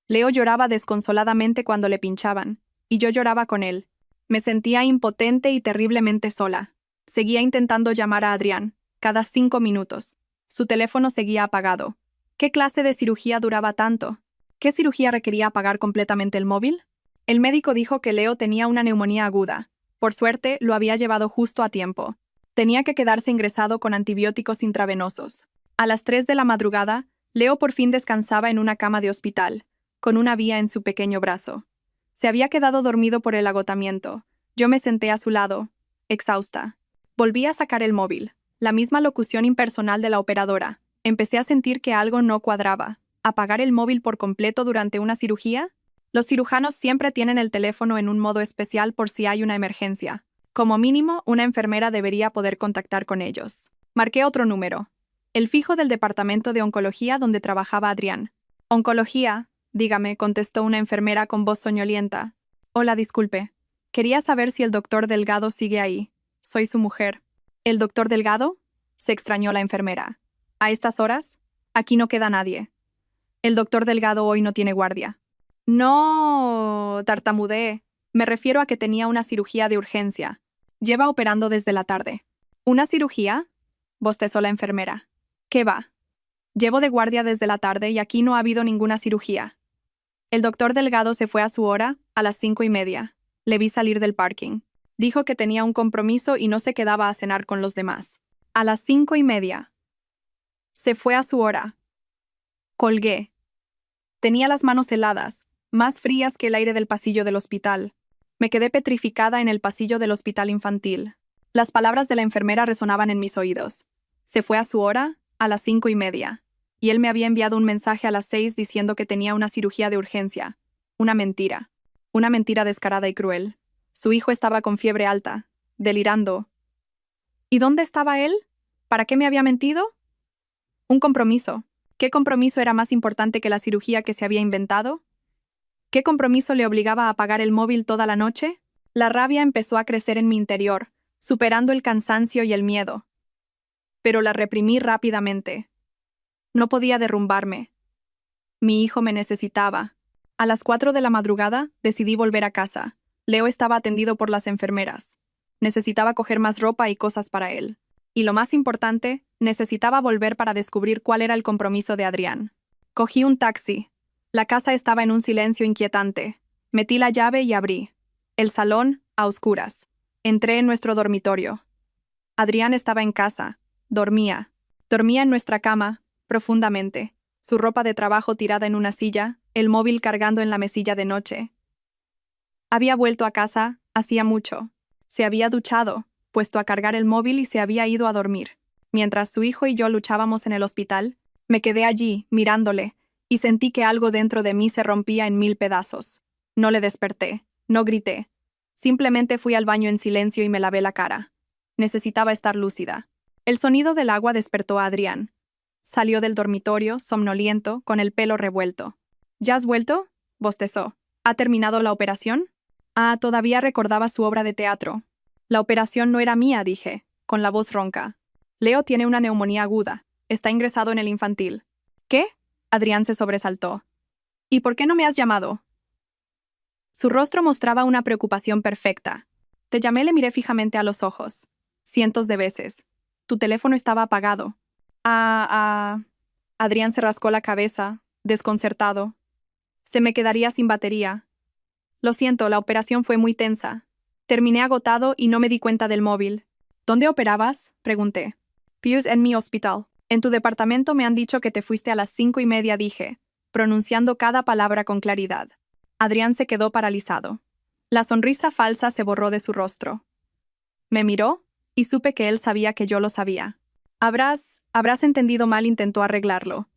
Leo lloraba desconsoladamente cuando le pinchaban, y yo lloraba con él. Me sentía impotente y terriblemente sola. Seguía intentando llamar a Adrián, cada 5 minutos. Su teléfono seguía apagado. ¿Qué clase de cirugía duraba tanto? ¿Qué cirugía requería apagar completamente el móvil? El médico dijo que Leo tenía una neumonía aguda. Por suerte, lo había llevado justo a tiempo. Tenía que quedarse ingresado con antibióticos intravenosos. A las 3 de la madrugada, Leo por fin descansaba en una cama de hospital, con una vía en su pequeño brazo. Se había quedado dormido por el agotamiento. Yo me senté a su lado, exhausta. Volví a sacar el móvil. La misma locución impersonal de la operadora. Empecé a sentir que algo no cuadraba. ¿Apagar el móvil por completo durante una cirugía? Los cirujanos siempre tienen el teléfono en un modo especial por si hay una emergencia. Como mínimo, una enfermera debería poder contactar con ellos. Marqué otro número. El fijo del departamento de oncología donde trabajaba Adrián. Oncología, dígame, contestó una enfermera con voz soñolienta. Hola, disculpe. Quería saber si el doctor Delgado sigue ahí. Soy su mujer. ¿El doctor Delgado? Se extrañó la enfermera. ¿A estas horas? Aquí no queda nadie. El doctor Delgado hoy no tiene guardia. No, tartamudeé. Me refiero a que tenía una cirugía de urgencia. Lleva operando desde la tarde. ¿Una cirugía? Bostezó la enfermera. ¿Qué va? Llevo de guardia desde la tarde y aquí no ha habido ninguna cirugía. El doctor Delgado se fue a su hora, a las 5:30. Le vi salir del parking. Dijo que tenía un compromiso y no se quedaba a cenar con los demás. A las 5:30. Se fue a su hora. Colgué. Tenía las manos heladas, más frías que el aire del pasillo del hospital. Me quedé petrificada en el pasillo del hospital infantil. Las palabras de la enfermera resonaban en mis oídos. Se fue a su hora, a las 5:30. Y él me había enviado un mensaje a las 6 diciendo que tenía una cirugía de urgencia. Una mentira. Una mentira descarada y cruel. Su hijo estaba con fiebre alta, delirando. ¿Y dónde estaba él? ¿Para qué me había mentido? Un compromiso. ¿Qué compromiso era más importante que la cirugía que se había inventado? ¿Qué compromiso le obligaba a apagar el móvil toda la noche? La rabia empezó a crecer en mi interior, superando el cansancio y el miedo. Pero la reprimí rápidamente. No podía derrumbarme. Mi hijo me necesitaba. A las 4 de la madrugada decidí volver a casa. Leo estaba atendido por las enfermeras. Necesitaba coger más ropa y cosas para él. Y lo más importante, necesitaba volver para descubrir cuál era el compromiso de Adrián. Cogí un taxi. La casa estaba en un silencio inquietante. Metí la llave y abrí. El salón, a oscuras. Entré en nuestro dormitorio. Adrián estaba en casa. Dormía. Dormía en nuestra cama, profundamente. Su ropa de trabajo tirada en una silla, el móvil cargando en la mesilla de noche. Había vuelto a casa, hacía mucho. Se había duchado, puesto a cargar el móvil y se había ido a dormir. Mientras su hijo y yo luchábamos en el hospital, me quedé allí, mirándole, y sentí que algo dentro de mí se rompía en 1000 pedazos. No le desperté, no grité. Simplemente fui al baño en silencio y me lavé la cara. Necesitaba estar lúcida. El sonido del agua despertó a Adrián. Salió del dormitorio, somnoliento, con el pelo revuelto. ¿Ya has vuelto? Bostezó. ¿Ha terminado la operación? Ah, todavía recordaba su obra de teatro. La operación no era mía, dije, con la voz ronca. Leo tiene una neumonía aguda. Está ingresado en el infantil. ¿Qué? Adrián se sobresaltó. ¿Y por qué no me has llamado? Su rostro mostraba una preocupación perfecta. Te llamé, le miré fijamente a los ojos. Cientos de veces. Tu teléfono estaba apagado. Adrián se rascó la cabeza, desconcertado. Se me quedaría sin batería. Lo siento, la operación fue muy tensa. Terminé agotado y no me di cuenta del móvil. ¿Dónde operabas? Pregunté. Pius, en mi hospital. En tu departamento me han dicho que te fuiste a las 5:30, dije, pronunciando cada palabra con claridad. Adrián se quedó paralizado. La sonrisa falsa se borró de su rostro. Me miró y supe que él sabía que yo lo sabía. Habrás entendido mal, intentó arreglarlo.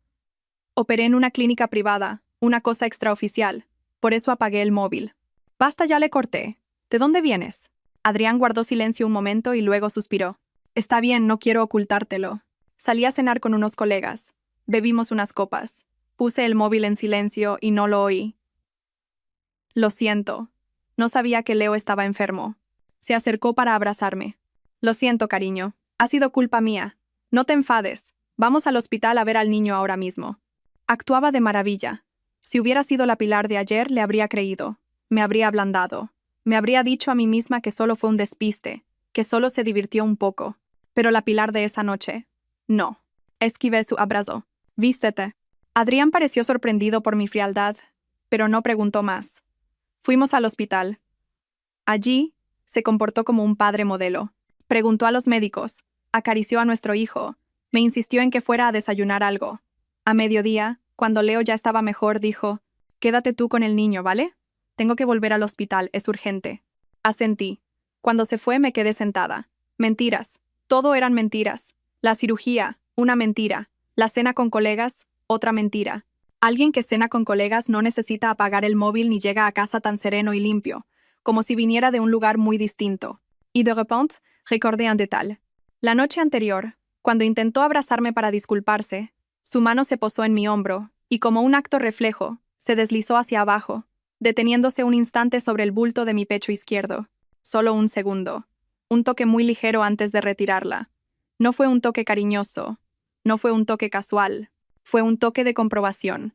Operé en una clínica privada, una cosa extraoficial. Por eso apagué el móvil. Basta, ya, le corté. ¿De dónde vienes? Adrián guardó silencio un momento y luego suspiró. Está bien, no quiero ocultártelo. Salí a cenar con unos colegas. Bebimos unas copas. Puse el móvil en silencio y no lo oí. Lo siento. No sabía que Leo estaba enfermo. Se acercó para abrazarme. Lo siento, cariño. Ha sido culpa mía. No te enfades. Vamos al hospital a ver al niño ahora mismo. Actuaba de maravilla. Si hubiera sido la Pilar de ayer, le habría creído. Me habría ablandado. Me habría dicho a mí misma que solo fue un despiste, que solo se divirtió un poco. Pero la Pilar de esa noche, no. Esquivé su abrazo. Vístete. Adrián pareció sorprendido por mi frialdad, pero no preguntó más. Fuimos al hospital. Allí, se comportó como un padre modelo. Preguntó a los médicos, acarició a nuestro hijo, me insistió en que fuera a desayunar algo. A mediodía, cuando Leo ya estaba mejor, dijo, «Quédate tú con el niño, ¿vale? Tengo que volver al hospital, es urgente». Asentí. Cuando se fue me quedé sentada. Mentiras. Todo eran mentiras. La cirugía, una mentira. La cena con colegas, otra mentira. Alguien que cena con colegas no necesita apagar el móvil ni llega a casa tan sereno y limpio, como si viniera de un lugar muy distinto. Y de repente, recordé un detalle. La noche anterior, cuando intentó abrazarme para disculparse, su mano se posó en mi hombro, y como un acto reflejo, se deslizó hacia abajo, deteniéndose un instante sobre el bulto de mi pecho izquierdo. Solo un segundo. Un toque muy ligero antes de retirarla. No fue un toque cariñoso. No fue un toque casual. Fue un toque de comprobación.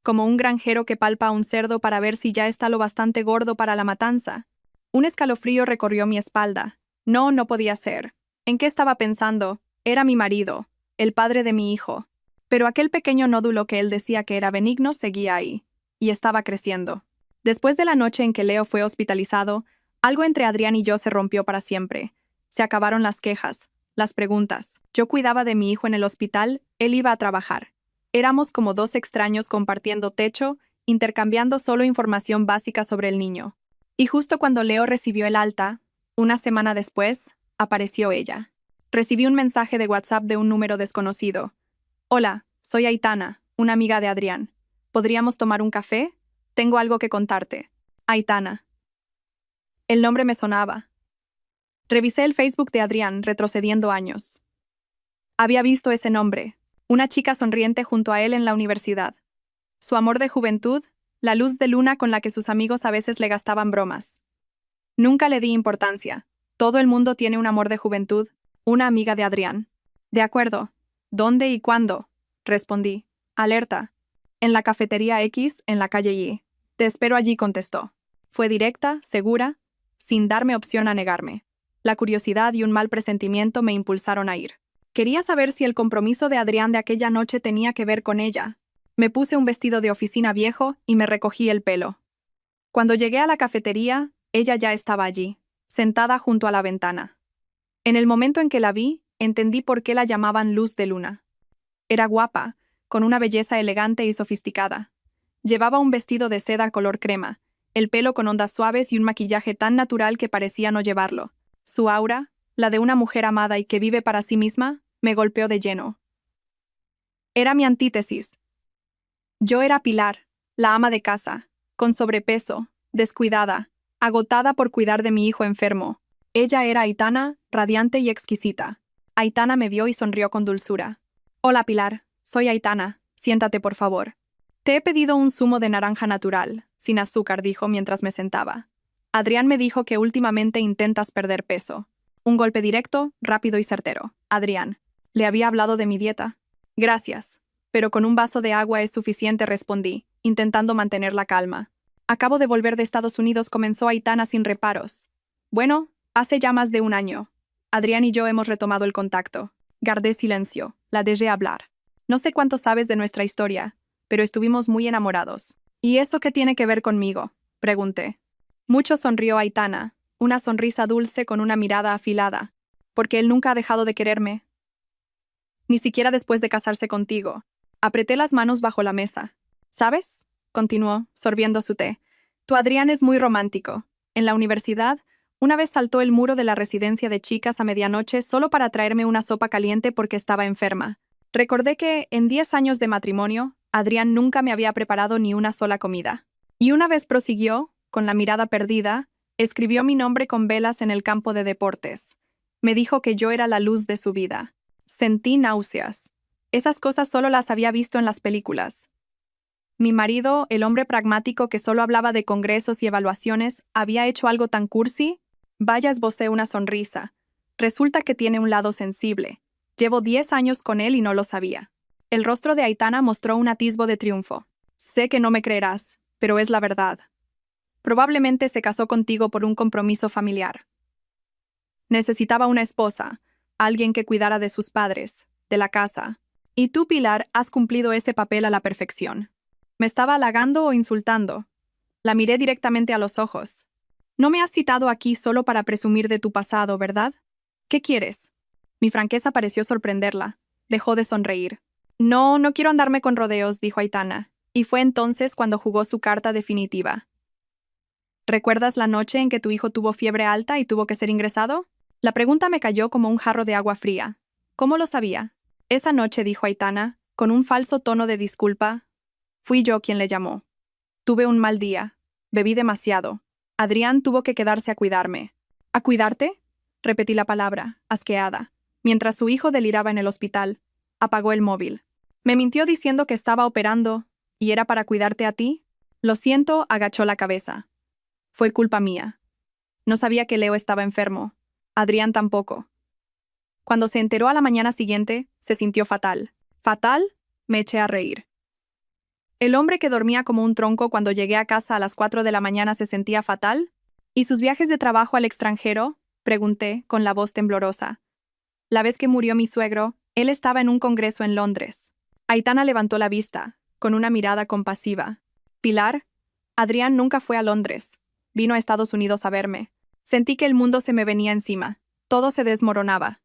Como un granjero que palpa a un cerdo para ver si ya está lo bastante gordo para la matanza. Un escalofrío recorrió mi espalda. No, no podía ser. ¿En qué estaba pensando? Era mi marido, el padre de mi hijo. Pero aquel pequeño nódulo que él decía que era benigno seguía ahí. Y estaba creciendo. Después de la noche en que Leo fue hospitalizado, algo entre Adrián y yo se rompió para siempre. Se acabaron las quejas, las preguntas. Yo cuidaba de mi hijo en el hospital, él iba a trabajar. Éramos como dos extraños compartiendo techo, intercambiando solo información básica sobre el niño. Y justo cuando Leo recibió el alta, una semana después, apareció ella. Recibí un mensaje de WhatsApp de un número desconocido. «Hola, soy Aitana, una amiga de Adrián. ¿Podríamos tomar un café? Tengo algo que contarte». Aitana. El nombre me sonaba. Revisé el Facebook de Adrián, retrocediendo años. Había visto ese nombre, una chica sonriente junto a él en la universidad. Su amor de juventud, la luz de luna con la que sus amigos a veces le gastaban bromas. Nunca le di importancia. Todo el mundo tiene un amor de juventud, una amiga de Adrián. De acuerdo. ¿Dónde y cuándo? Respondí. Alerta. En la cafetería X, en la calle Y. Te espero allí, contestó. Fue directa, segura, sin darme opción a negarme. La curiosidad y un mal presentimiento me impulsaron a ir. Quería saber si el compromiso de Adrián de aquella noche tenía que ver con ella. Me puse un vestido de oficina viejo y me recogí el pelo. Cuando llegué a la cafetería, ella ya estaba allí, sentada junto a la ventana. En el momento en que la vi, entendí por qué la llamaban Luz de Luna. Era guapa, con una belleza elegante y sofisticada. Llevaba un vestido de seda color crema, el pelo con ondas suaves y un maquillaje tan natural que parecía no llevarlo. Su aura, la de una mujer amada y que vive para sí misma, me golpeó de lleno. Era mi antítesis. Yo era Pilar, la ama de casa, con sobrepeso, descuidada, agotada por cuidar de mi hijo enfermo. Ella era Aitana, radiante y exquisita. Aitana me vio y sonrió con dulzura. «Hola, Pilar, soy Aitana, siéntate por favor». «Te he pedido un zumo de naranja natural, sin azúcar», dijo mientras me sentaba. «Adrián me dijo que últimamente intentas perder peso». Un golpe directo, rápido y certero. «Adrián, ¿le había hablado de mi dieta?» «Gracias, pero con un vaso de agua es suficiente», respondí, intentando mantener la calma. «Acabo de volver de Estados Unidos», comenzó Aitana sin reparos. «Bueno, hace ya más de un año. Adrián y yo hemos retomado el contacto». Guardé silencio, la dejé hablar. «No sé cuánto sabes de nuestra historia, pero estuvimos muy enamorados». «¿Y eso qué tiene que ver conmigo?», pregunté. Mucho, sonrió Aitana, una sonrisa dulce con una mirada afilada. «Porque él nunca ha dejado de quererme. Ni siquiera después de casarse contigo». Apreté las manos bajo la mesa. «¿Sabes?», continuó, sorbiendo su té. «Tu Adrián es muy romántico. En la universidad, una vez saltó el muro de la residencia de chicas a medianoche solo para traerme una sopa caliente porque estaba enferma. Recordé que, en 10 años de matrimonio, Adrián nunca me había preparado ni una sola comida. Y una vez prosiguió, con la mirada perdida, escribió mi nombre con velas en el campo de deportes. Me dijo que yo era la luz de su vida. Sentí náuseas. Esas cosas solo las había visto en las películas. Mi marido, el hombre pragmático que solo hablaba de congresos y evaluaciones, ¿había hecho algo tan cursi? Vaya, esbocé una sonrisa. Resulta que tiene un lado sensible. Llevo 10 años con él y no lo sabía. El rostro de Aitana mostró un atisbo de triunfo. Sé que no me creerás, pero es la verdad. Probablemente se casó contigo por un compromiso familiar. Necesitaba una esposa, alguien que cuidara de sus padres, de la casa. Y tú, Pilar, has cumplido ese papel a la perfección. ¿Me estaba halagando o insultando? La miré directamente a los ojos. No me has citado aquí solo para presumir de tu pasado, ¿verdad? ¿Qué quieres? Mi franqueza pareció sorprenderla. Dejó de sonreír. No, no quiero andarme con rodeos, dijo Aitana, y fue entonces cuando jugó su carta definitiva. ¿Recuerdas la noche en que tu hijo tuvo fiebre alta y tuvo que ser ingresado? La pregunta me cayó como un jarro de agua fría. ¿Cómo lo sabía? Esa noche, dijo Aitana, con un falso tono de disculpa, fui yo quien le llamó. Tuve un mal día. Bebí demasiado. Adrián tuvo que quedarse a cuidarme. ¿A cuidarte? Repetí la palabra, asqueada. Mientras su hijo deliraba en el hospital, apagó el móvil. Me mintió diciendo que estaba operando, ¿y era para cuidarte a ti? Lo siento, agachó la cabeza. Fue culpa mía. No sabía que Leo estaba enfermo. Adrián tampoco. Cuando se enteró a la mañana siguiente, se sintió fatal. ¿Fatal? Me eché a reír. ¿El hombre que dormía como un tronco cuando llegué a casa a las 4 de la mañana se sentía fatal? ¿Y sus viajes de trabajo al extranjero? Pregunté, con la voz temblorosa. La vez que murió mi suegro, él estaba en un congreso en Londres. Aitana levantó la vista, con una mirada compasiva. Pilar, Adrián nunca fue a Londres. Vino a Estados Unidos a verme. Sentí que el mundo se me venía encima. Todo se desmoronaba.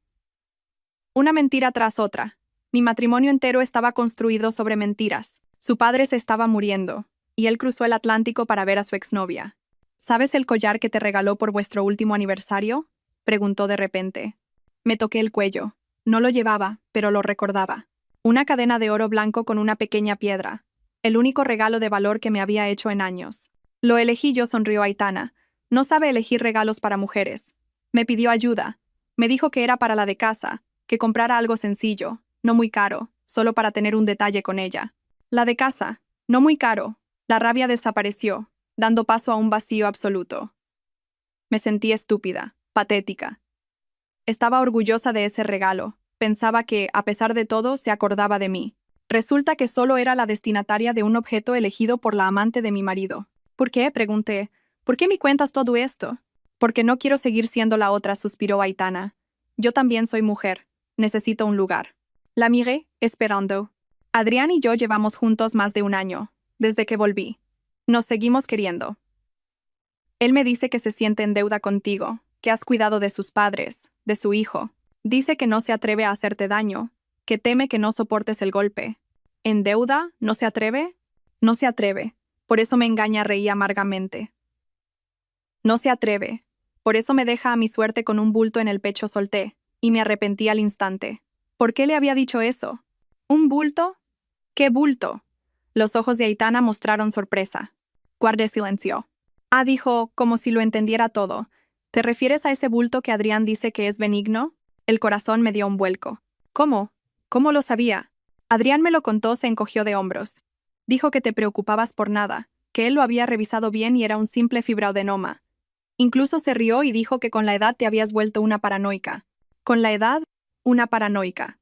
Una mentira tras otra. Mi matrimonio entero estaba construido sobre mentiras. Su padre se estaba muriendo, y él cruzó el Atlántico para ver a su exnovia. ¿Sabes el collar que te regaló por vuestro último aniversario? Preguntó de repente. Me toqué el cuello. No lo llevaba, pero lo recordaba. Una cadena de oro blanco con una pequeña piedra. El único regalo de valor que me había hecho en años. Lo elegí yo, sonrió Aitana. No sabe elegir regalos para mujeres. Me pidió ayuda. Me dijo que era para la de casa, que comprara algo sencillo, no muy caro, solo para tener un detalle con ella. La de casa, no muy caro. La rabia desapareció, dando paso a un vacío absoluto. Me sentí estúpida, patética. Estaba orgullosa de ese regalo. Pensaba que, a pesar de todo, se acordaba de mí. Resulta que solo era la destinataria de un objeto elegido por la amante de mi marido. ¿Por qué?, pregunté. ¿Por qué me cuentas todo esto? Porque no quiero seguir siendo la otra, suspiró Aitana. Yo también soy mujer. Necesito un lugar. La miré, esperando. Adrián y yo llevamos juntos más de un año, desde que volví. Nos seguimos queriendo. Él me dice que se siente en deuda contigo, que has cuidado de sus padres, de su hijo. Dice que no se atreve a hacerte daño, que teme que no soportes el golpe. ¿En deuda? ¿No se atreve? No se atreve. Por eso me engaña, reí amargamente. No se atreve. Por eso me deja a mi suerte con un bulto en el pecho, solté, y me arrepentí al instante. ¿Por qué le había dicho eso? ¿Un bulto? ¿Qué bulto? Los ojos de Aitana mostraron sorpresa. Guardé silencio. Ah, dijo, como si lo entendiera todo. ¿Te refieres a ese bulto que Adrián dice que es benigno? El corazón me dio un vuelco. ¿Cómo? ¿Cómo lo sabía? Adrián me lo contó, se encogió de hombros. Dijo que te preocupabas por nada, que él lo había revisado bien y era un simple fibroadenoma. Incluso se rió y dijo que con la edad te habías vuelto una paranoica. Con la edad, una paranoica.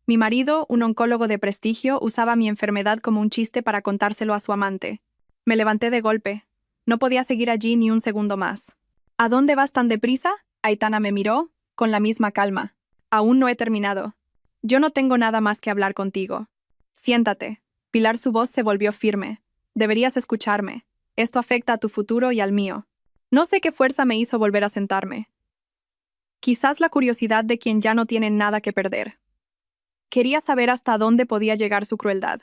Mi marido, un oncólogo de prestigio, usaba mi enfermedad como un chiste para contárselo a su amante. Me levanté de golpe. No podía seguir allí ni un segundo más. ¿A dónde vas tan deprisa? Aitana me miró, con la misma calma. Aún no he terminado. Yo no tengo nada más que hablar contigo. Siéntate. Pilar, su voz se volvió firme. Deberías escucharme. Esto afecta a tu futuro y al mío. No sé qué fuerza me hizo volver a sentarme. Quizás la curiosidad de quien ya no tiene nada que perder. Quería saber hasta dónde podía llegar su crueldad.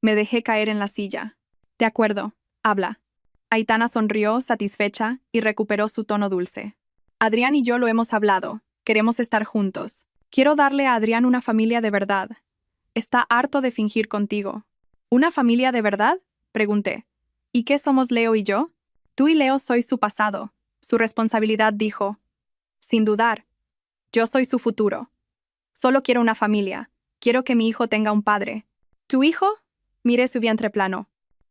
Me dejé caer en la silla. De acuerdo, habla. Aitana sonrió, satisfecha, y recuperó su tono dulce. Adrián y yo lo hemos hablado. Queremos estar juntos. Quiero darle a Adrián una familia de verdad. Está harto de fingir contigo. ¿Una familia de verdad? Pregunté. ¿Y qué somos Leo y yo? Tú y Leo sois su pasado. Su responsabilidad, dijo. Sin dudar. Yo soy su futuro. Solo quiero una familia. Quiero que mi hijo tenga un padre. ¿Tu hijo? Miré su vientre plano.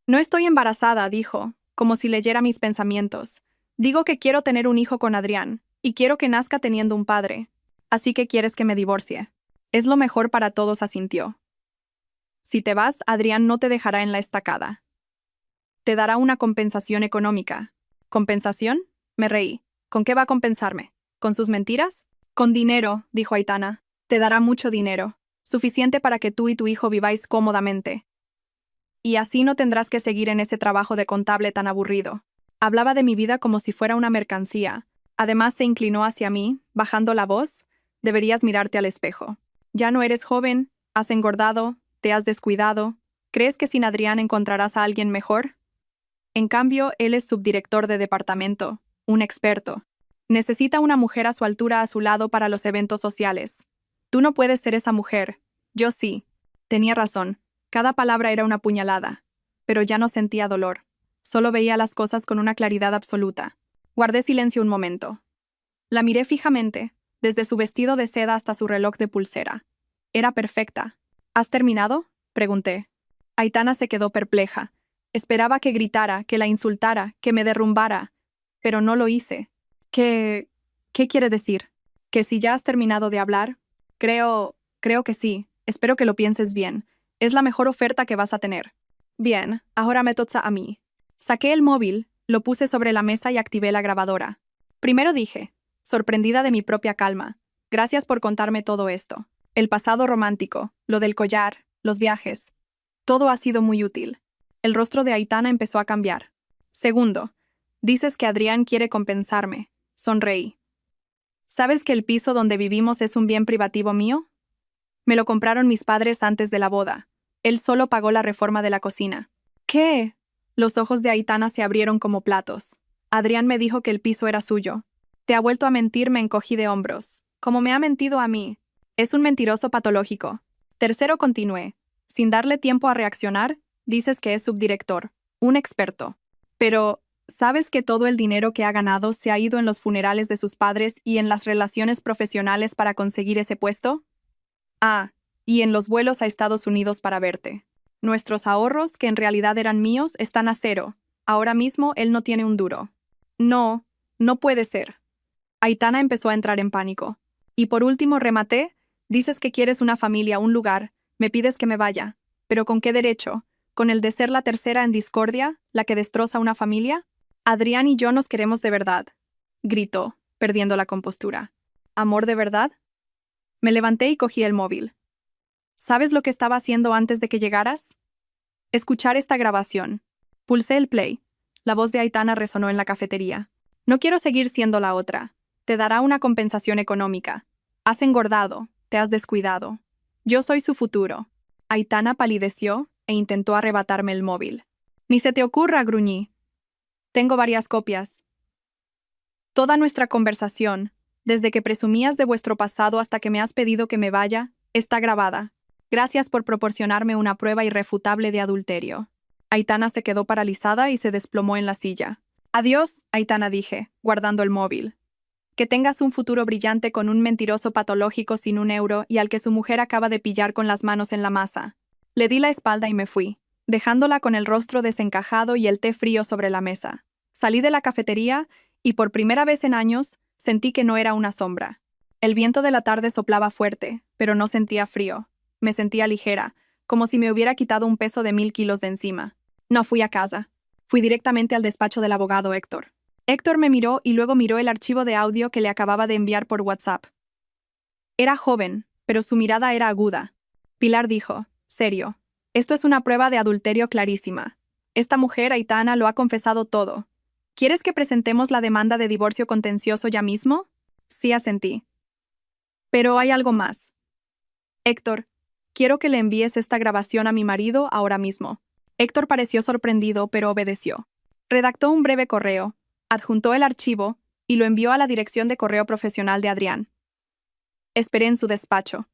No estoy embarazada, dijo, como si leyera mis pensamientos. Digo que quiero tener un hijo con Adrián, y quiero que nazca teniendo un padre. Así que quieres que me divorcie. Es lo mejor para todos, asintió. Si te vas, Adrián no te dejará en la estacada. Te dará una compensación económica. ¿Compensación? Me reí. ¿Con qué va a compensarme? ¿Con sus mentiras? Con dinero, dijo Aitana. Te dará mucho dinero. Suficiente para que tú y tu hijo viváis cómodamente. Y así no tendrás que seguir en ese trabajo de contable tan aburrido. Hablaba de mi vida como si fuera una mercancía. Además se inclinó hacia mí, bajando la voz. Deberías mirarte al espejo. Ya no eres joven, has engordado, te has descuidado. ¿Crees que sin Adrián encontrarás a alguien mejor? En cambio, él es subdirector de departamento, un experto. Necesita una mujer a su altura a su lado para los eventos sociales. Tú no puedes ser esa mujer. Yo sí. Tenía razón. Cada palabra era una puñalada. Pero ya no sentía dolor. Solo veía las cosas con una claridad absoluta. Guardé silencio un momento. La miré fijamente, desde su vestido de seda hasta su reloj de pulsera. Era perfecta. ¿Has terminado?, pregunté. Aitana se quedó perpleja. Esperaba que gritara, que la insultara, que me derrumbara. Pero no lo hice. ¿Qué quiere decir? ¿Que si ya has terminado de hablar? Creo que sí. Espero que lo pienses bien. Es la mejor oferta que vas a tener. Bien, ahora me toca a mí. Saqué el móvil, lo puse sobre la mesa y activé la grabadora. Primero dije, sorprendida de mi propia calma, gracias por contarme todo esto. El pasado romántico, lo del collar, los viajes. Todo ha sido muy útil. El rostro de Aitana empezó a cambiar. Segundo, dices que Adrián quiere compensarme. Sonreí. ¿Sabes que el piso donde vivimos es un bien privativo mío? Me lo compraron mis padres antes de la boda. Él solo pagó la reforma de la cocina. ¿Qué? Los ojos de Aitana se abrieron como platos. Adrián me dijo que el piso era suyo. Te ha vuelto a mentir, me encogí de hombros. Como me ha mentido a mí. Es un mentiroso patológico. Tercero, continué. Sin darle tiempo a reaccionar, dices que es subdirector, un experto. Pero, ¿sabes que todo el dinero que ha ganado se ha ido en los funerales de sus padres y en las relaciones profesionales para conseguir ese puesto? Ah, y en los vuelos a Estados Unidos para verte. Nuestros ahorros, que en realidad eran míos, están a cero. Ahora mismo él no tiene un duro. No, no puede ser. Aitana empezó a entrar en pánico. Y por último rematé, dices que quieres una familia, un lugar, me pides que me vaya. ¿Pero con qué derecho? ¿Con el de ser la tercera en discordia, la que destroza una familia? Adrián y yo nos queremos de verdad, gritó, perdiendo la compostura. ¿Amor de verdad? Me levanté y cogí el móvil. ¿Sabes lo que estaba haciendo antes de que llegaras? Escuchar esta grabación. Pulsé el play. La voz de Aitana resonó en la cafetería. No quiero seguir siendo la otra. Te dará una compensación económica. Has engordado, te has descuidado. Yo soy su futuro. Aitana palideció e intentó arrebatarme el móvil. Ni se te ocurra, gruñí. Tengo varias copias. Toda nuestra conversación, desde que presumías de vuestro pasado hasta que me has pedido que me vaya, está grabada. Gracias por proporcionarme una prueba irrefutable de adulterio. Aitana se quedó paralizada y se desplomó en la silla. Adiós, Aitana, dije, guardando el móvil. Que tengas un futuro brillante con un mentiroso patológico sin un euro y al que su mujer acaba de pillar con las manos en la masa. Le di la espalda y me fui, dejándola con el rostro desencajado y el té frío sobre la mesa. Salí de la cafetería y por primera vez en años sentí que no era una sombra. El viento de la tarde soplaba fuerte, pero no sentía frío. Me sentía ligera, como si me hubiera quitado un peso de 1000 kilos de encima. No fui a casa. Fui directamente al despacho del abogado Héctor. Héctor me miró y luego miró el archivo de audio que le acababa de enviar por WhatsApp. Era joven, pero su mirada era aguda. Pilar dijo, serio, esto es una prueba de adulterio clarísima. Esta mujer, Aitana, lo ha confesado todo. ¿Quieres que presentemos la demanda de divorcio contencioso ya mismo? Sí, asentí. Pero hay algo más. Héctor, quiero que le envíes esta grabación a mi marido ahora mismo. Héctor pareció sorprendido, pero obedeció. Redactó un breve correo, adjuntó el archivo y lo envió a la dirección de correo profesional de Adrián. Esperé en su despacho.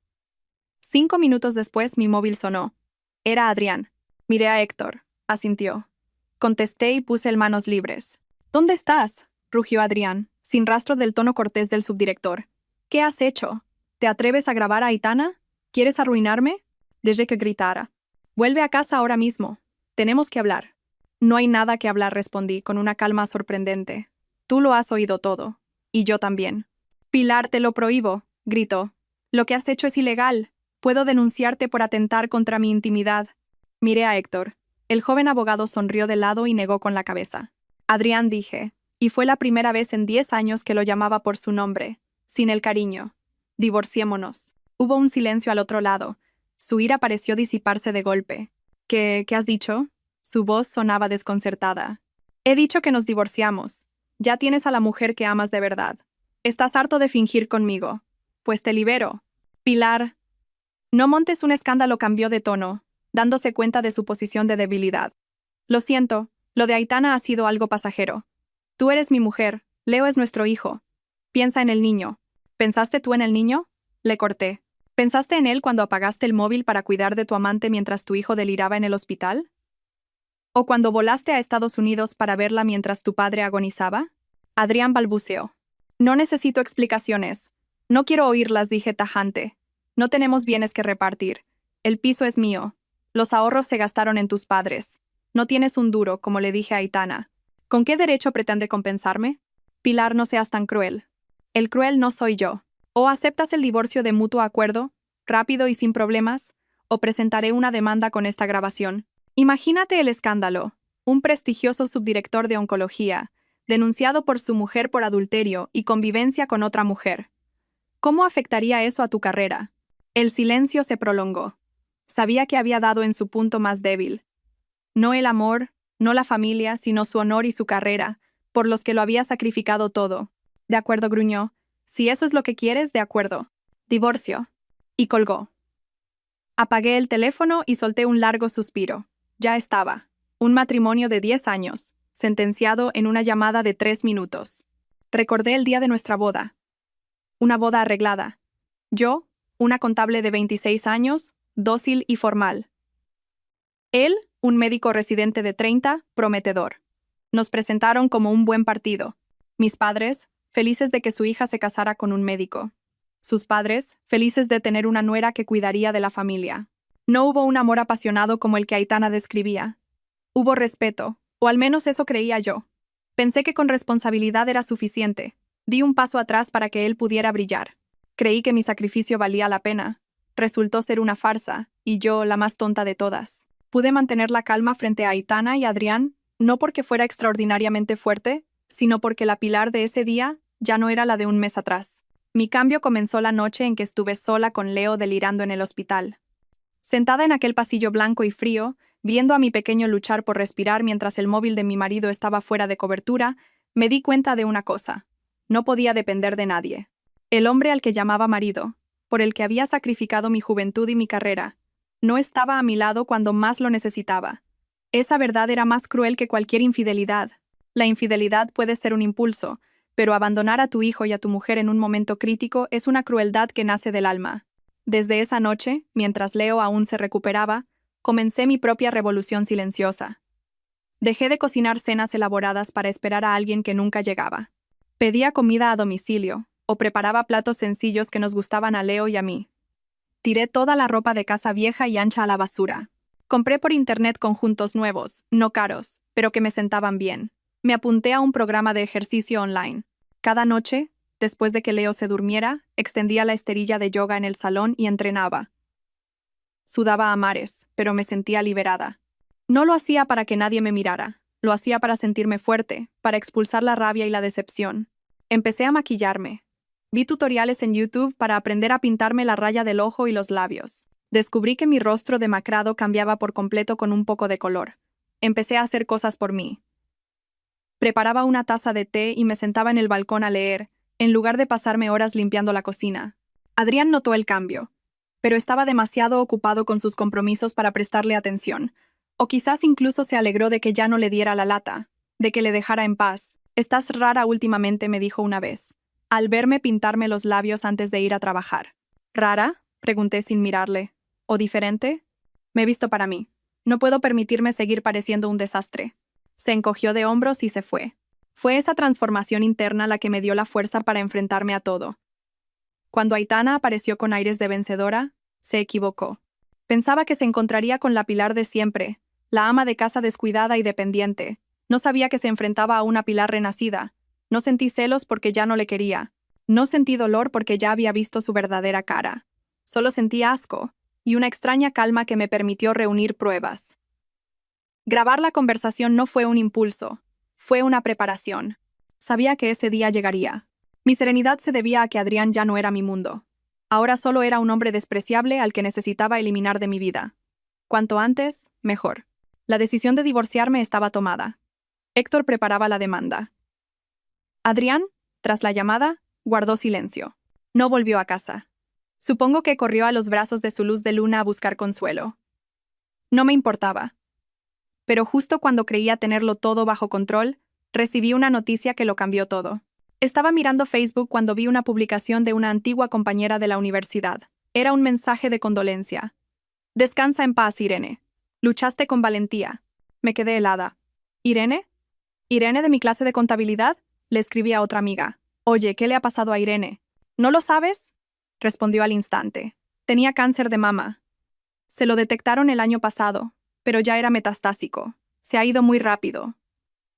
5 minutos después mi móvil sonó. Era Adrián. Miré a Héctor. Asintió. Contesté y puse el manos libres. ¿Dónde estás?, rugió Adrián, sin rastro del tono cortés del subdirector. ¿Qué has hecho? ¿Te atreves a grabar a Aitana? ¿Quieres arruinarme? Dejé que gritara. Vuelve a casa ahora mismo. Tenemos que hablar. No hay nada que hablar, respondí con una calma sorprendente. Tú lo has oído todo. Y yo también. Pilar, te lo prohíbo, gritó. Lo que has hecho es ilegal. Puedo denunciarte por atentar contra mi intimidad. Miré a Héctor. El joven abogado sonrió de lado y negó con la cabeza. Adrián, dije, y fue la primera vez en 10 años que lo llamaba por su nombre, sin el cariño. Divorciémonos. Hubo un silencio al otro lado. Su ira pareció disiparse de golpe. ¿Qué has dicho? Su voz sonaba desconcertada. He dicho que nos divorciamos. Ya tienes a la mujer que amas de verdad. Estás harto de fingir conmigo. Pues te libero. Pilar. No montes un escándalo, cambió de tono, dándose cuenta de su posición de debilidad. Lo siento, lo de Aitana ha sido algo pasajero. Tú eres mi mujer, Leo es nuestro hijo. Piensa en el niño. ¿Pensaste tú en el niño? Le corté. ¿Pensaste en él cuando apagaste el móvil para cuidar de tu amante mientras tu hijo deliraba en el hospital? ¿O cuando volaste a Estados Unidos para verla mientras tu padre agonizaba? Adrián balbuceó. No necesito explicaciones. No quiero oírlas, dije tajante. No tenemos bienes que repartir. El piso es mío. Los ahorros se gastaron en tus padres. No tienes un duro, como le dije a Aitana. ¿Con qué derecho pretende compensarme? Pilar, no seas tan cruel. El cruel no soy yo. O aceptas el divorcio de mutuo acuerdo, rápido y sin problemas, o presentaré una demanda con esta grabación. Imagínate el escándalo. Un prestigioso subdirector de oncología, denunciado por su mujer por adulterio y convivencia con otra mujer. ¿Cómo afectaría eso a tu carrera? El silencio se prolongó. Sabía que había dado en su punto más débil. No el amor, no la familia, sino su honor y su carrera, por los que lo había sacrificado todo. De acuerdo, gruñó. Si eso es lo que quieres, de acuerdo. Divorcio. Y colgó. Apagué el teléfono y solté un largo suspiro. Ya estaba. Un matrimonio de 10 años, sentenciado en una llamada de 3 minutos. Recordé el día de nuestra boda. Una boda arreglada. Yo, una contable de 26 años, dócil y formal. Él, un médico residente de 30, prometedor. Nos presentaron como un buen partido. Mis padres, felices de que su hija se casara con un médico. Sus padres, felices de tener una nuera que cuidaría de la familia. No hubo un amor apasionado como el que Aitana describía. Hubo respeto, o al menos eso creía yo. Pensé que con responsabilidad era suficiente. Di un paso atrás para que él pudiera brillar. Creí que mi sacrificio valía la pena. Resultó ser una farsa, y yo, la más tonta de todas. Pude mantener la calma frente a Aitana y Adrián, no porque fuera extraordinariamente fuerte, sino porque la Pilar de ese día ya no era la de un mes atrás. Mi cambio comenzó la noche en que estuve sola con Leo delirando en el hospital. Sentada en aquel pasillo blanco y frío, viendo a mi pequeño luchar por respirar mientras el móvil de mi marido estaba fuera de cobertura, me di cuenta de una cosa. No podía depender de nadie. El hombre al que llamaba marido, por el que había sacrificado mi juventud y mi carrera, no estaba a mi lado cuando más lo necesitaba. Esa verdad era más cruel que cualquier infidelidad. La infidelidad puede ser un impulso, pero abandonar a tu hijo y a tu mujer en un momento crítico es una crueldad que nace del alma. Desde esa noche, mientras Leo aún se recuperaba, comencé mi propia revolución silenciosa. Dejé de cocinar cenas elaboradas para esperar a alguien que nunca llegaba. Pedía comida a domicilio, o preparaba platos sencillos que nos gustaban a Leo y a mí. Tiré toda la ropa de casa vieja y ancha a la basura. Compré por internet conjuntos nuevos, no caros, pero que me sentaban bien. Me apunté a un programa de ejercicio online. Cada noche, después de que Leo se durmiera, extendía la esterilla de yoga en el salón y entrenaba. Sudaba a mares, pero me sentía liberada. No lo hacía para que nadie me mirara. Lo hacía para sentirme fuerte, para expulsar la rabia y la decepción. Empecé a maquillarme. Vi tutoriales en YouTube para aprender a pintarme la raya del ojo y los labios. Descubrí que mi rostro demacrado cambiaba por completo con un poco de color. Empecé a hacer cosas por mí. Preparaba una taza de té y me sentaba en el balcón a leer, en lugar de pasarme horas limpiando la cocina. Adrián notó el cambio, pero estaba demasiado ocupado con sus compromisos para prestarle atención. O quizás incluso se alegró de que ya no le diera la lata, de que le dejara en paz. «Estás rara últimamente», me dijo una vez, al verme pintarme los labios antes de ir a trabajar. «¿Rara?», pregunté sin mirarle. «¿O diferente?» «Me he visto para mí. No puedo permitirme seguir pareciendo un desastre». Se encogió de hombros y se fue. Fue esa transformación interna la que me dio la fuerza para enfrentarme a todo. Cuando Aitana apareció con aires de vencedora, se equivocó. Pensaba que se encontraría con la Pilar de siempre, la ama de casa descuidada y dependiente. No sabía que se enfrentaba a una Pilar renacida. No sentí celos porque ya no le quería. No sentí dolor porque ya había visto su verdadera cara. Solo sentí asco y una extraña calma que me permitió reunir pruebas. Grabar la conversación no fue un impulso, fue una preparación. Sabía que ese día llegaría. Mi serenidad se debía a que Adrián ya no era mi mundo. Ahora solo era un hombre despreciable al que necesitaba eliminar de mi vida. Cuanto antes, mejor. La decisión de divorciarme estaba tomada. Héctor preparaba la demanda. Adrián, tras la llamada, guardó silencio. No volvió a casa. Supongo que corrió a los brazos de su luz de luna a buscar consuelo. No me importaba. Pero justo cuando creía tenerlo todo bajo control, recibí una noticia que lo cambió todo. Estaba mirando Facebook cuando vi una publicación de una antigua compañera de la universidad. Era un mensaje de condolencia. Descansa en paz, Irene. Luchaste con valentía. Me quedé helada. ¿Irene? ¿Irene de mi clase de contabilidad? Le escribí a otra amiga. Oye, ¿qué le ha pasado a Irene? ¿No lo sabes? Respondió al instante. Tenía cáncer de mama. Se lo detectaron el año pasado, pero ya era metastásico. Se ha ido muy rápido.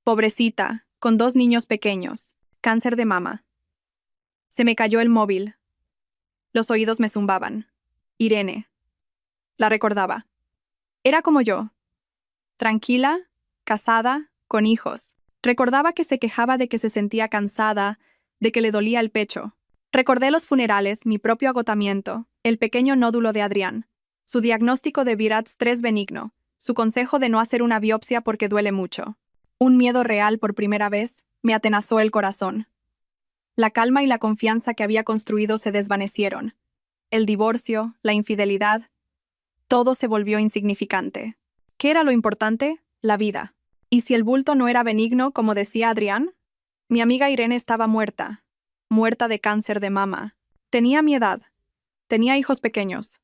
Pobrecita, con 2 niños pequeños. Cáncer de mama. Se me cayó el móvil. Los oídos me zumbaban. Irene. La recordaba. Era como yo. Tranquila, casada, con hijos. Recordaba que se quejaba de que se sentía cansada, de que le dolía el pecho. Recordé los funerales, mi propio agotamiento, el pequeño nódulo de Adrián, su diagnóstico de Virats 3 benigno, su consejo de no hacer una biopsia porque duele mucho. Un miedo real por primera vez me atenazó el corazón. La calma y la confianza que había construido se desvanecieron. El divorcio, la infidelidad, todo se volvió insignificante. ¿Qué era lo importante? La vida. ¿Y si el bulto no era benigno, como decía Adrián? Mi amiga Irene estaba muerta. Muerta de cáncer de mama. Tenía mi edad. Tenía hijos pequeños.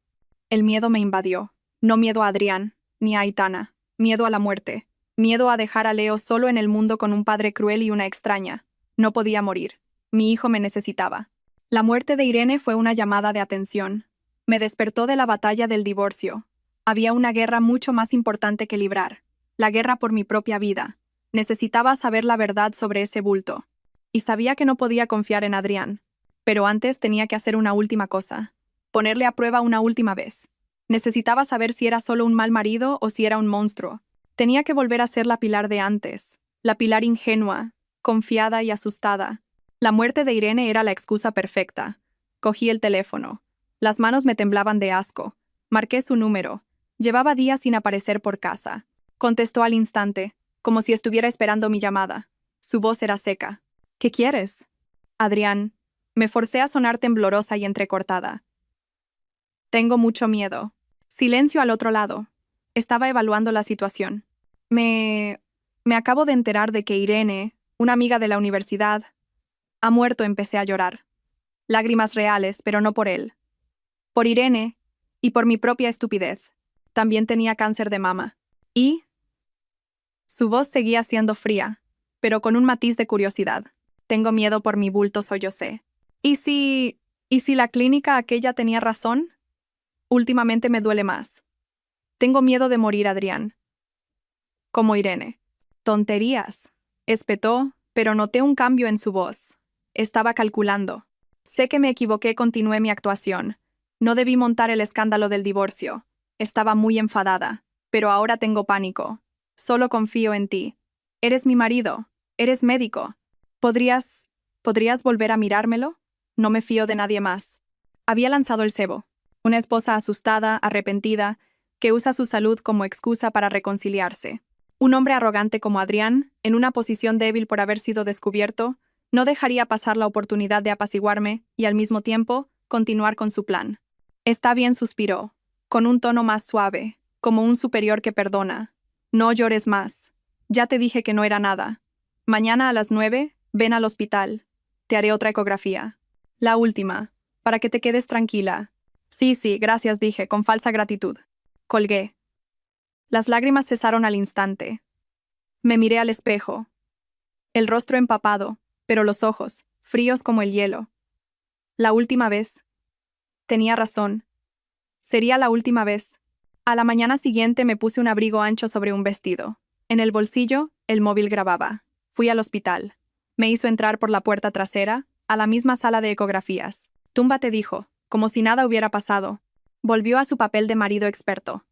El miedo me invadió. No miedo a Adrián, ni a Aitana. Miedo a la muerte. Miedo a dejar a Leo solo en el mundo con un padre cruel y una extraña. No podía morir. Mi hijo me necesitaba. La muerte de Irene fue una llamada de atención. Me despertó de la batalla del divorcio. Había una guerra mucho más importante que librar. La guerra por mi propia vida. Necesitaba saber la verdad sobre ese bulto. Y sabía que no podía confiar en Adrián. Pero antes tenía que hacer una última cosa. Ponerle a prueba una última vez. Necesitaba saber si era solo un mal marido o si era un monstruo. Tenía que volver a ser la Pilar de antes. La Pilar ingenua, confiada y asustada. La muerte de Irene era la excusa perfecta. Cogí el teléfono. Las manos me temblaban de asco. Marqué su número. Llevaba días sin aparecer por casa. Contestó al instante, como si estuviera esperando mi llamada. Su voz era seca. ¿Qué quieres? Adrián. Me forcé a sonar temblorosa y entrecortada. Tengo mucho miedo. Silencio al otro lado. Estaba evaluando la situación. Me acabo de enterar de que Irene, una amiga de la universidad, ha muerto. Empecé a llorar. Lágrimas reales, pero no por él. Por Irene y por mi propia estupidez. También tenía cáncer de mama. Y... Su voz seguía siendo fría, pero con un matiz de curiosidad. Tengo miedo por mi bulto, sollocé. ¿Y si la clínica aquella tenía razón? Últimamente me duele más. Tengo miedo de morir, Adrián. Como Irene. Tonterías. Espetó, pero noté un cambio en su voz. Estaba calculando. Sé que me equivoqué, continué mi actuación. No debí montar el escándalo del divorcio. Estaba muy enfadada, pero ahora tengo pánico. Solo confío en ti. Eres mi marido. Eres médico. ¿Podrías volver a mirármelo? No me fío de nadie más. Había lanzado el cebo. Una esposa asustada, arrepentida, que usa su salud como excusa para reconciliarse. Un hombre arrogante como Adrián, en una posición débil por haber sido descubierto, no dejaría pasar la oportunidad de apaciguarme y, al mismo tiempo, continuar con su plan. Está bien, suspiró, con un tono más suave, como un superior que perdona. No llores más. Ya te dije que no era nada. Mañana a las 9, ven al hospital. Te haré otra ecografía. La última, para que te quedes tranquila. Sí, gracias, dije, con falsa gratitud. Colgué. Las lágrimas cesaron al instante. Me miré al espejo. El rostro empapado, pero los ojos, fríos como el hielo. La última vez. Tenía razón. Sería la última vez. A la mañana siguiente me puse un abrigo ancho sobre un vestido. En el bolsillo, el móvil grababa. Fui al hospital. Me hizo entrar por la puerta trasera, a la misma sala de ecografías. Túmbate, dijo, como si nada hubiera pasado. Volvió a su papel de marido experto.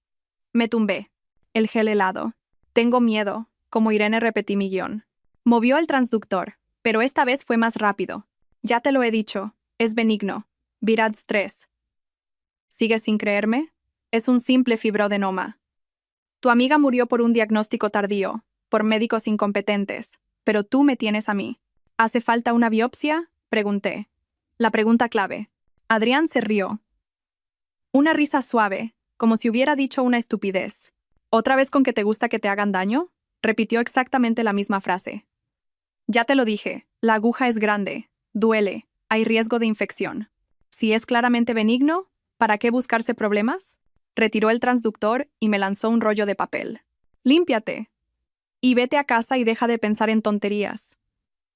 Me tumbé. El gel helado. Tengo miedo, como Irene, repetí mi guión. Movió el transductor, pero esta vez fue más rápido. Ya te lo he dicho, es benigno. Virats 3. ¿Sigues sin creerme? Es un simple fibroadenoma. Tu amiga murió por un diagnóstico tardío, por médicos incompetentes, pero tú me tienes a mí. ¿Hace falta una biopsia?, pregunté. La pregunta clave. Adrián se rió. Una risa suave, como si hubiera dicho una estupidez. ¿Otra vez con que te gusta que te hagan daño? Repitió exactamente la misma frase. Ya te lo dije, la aguja es grande, duele, hay riesgo de infección. Si es claramente benigno, ¿para qué buscarse problemas? Retiró el transductor y me lanzó un rollo de papel. Límpiate. Y vete a casa y deja de pensar en tonterías.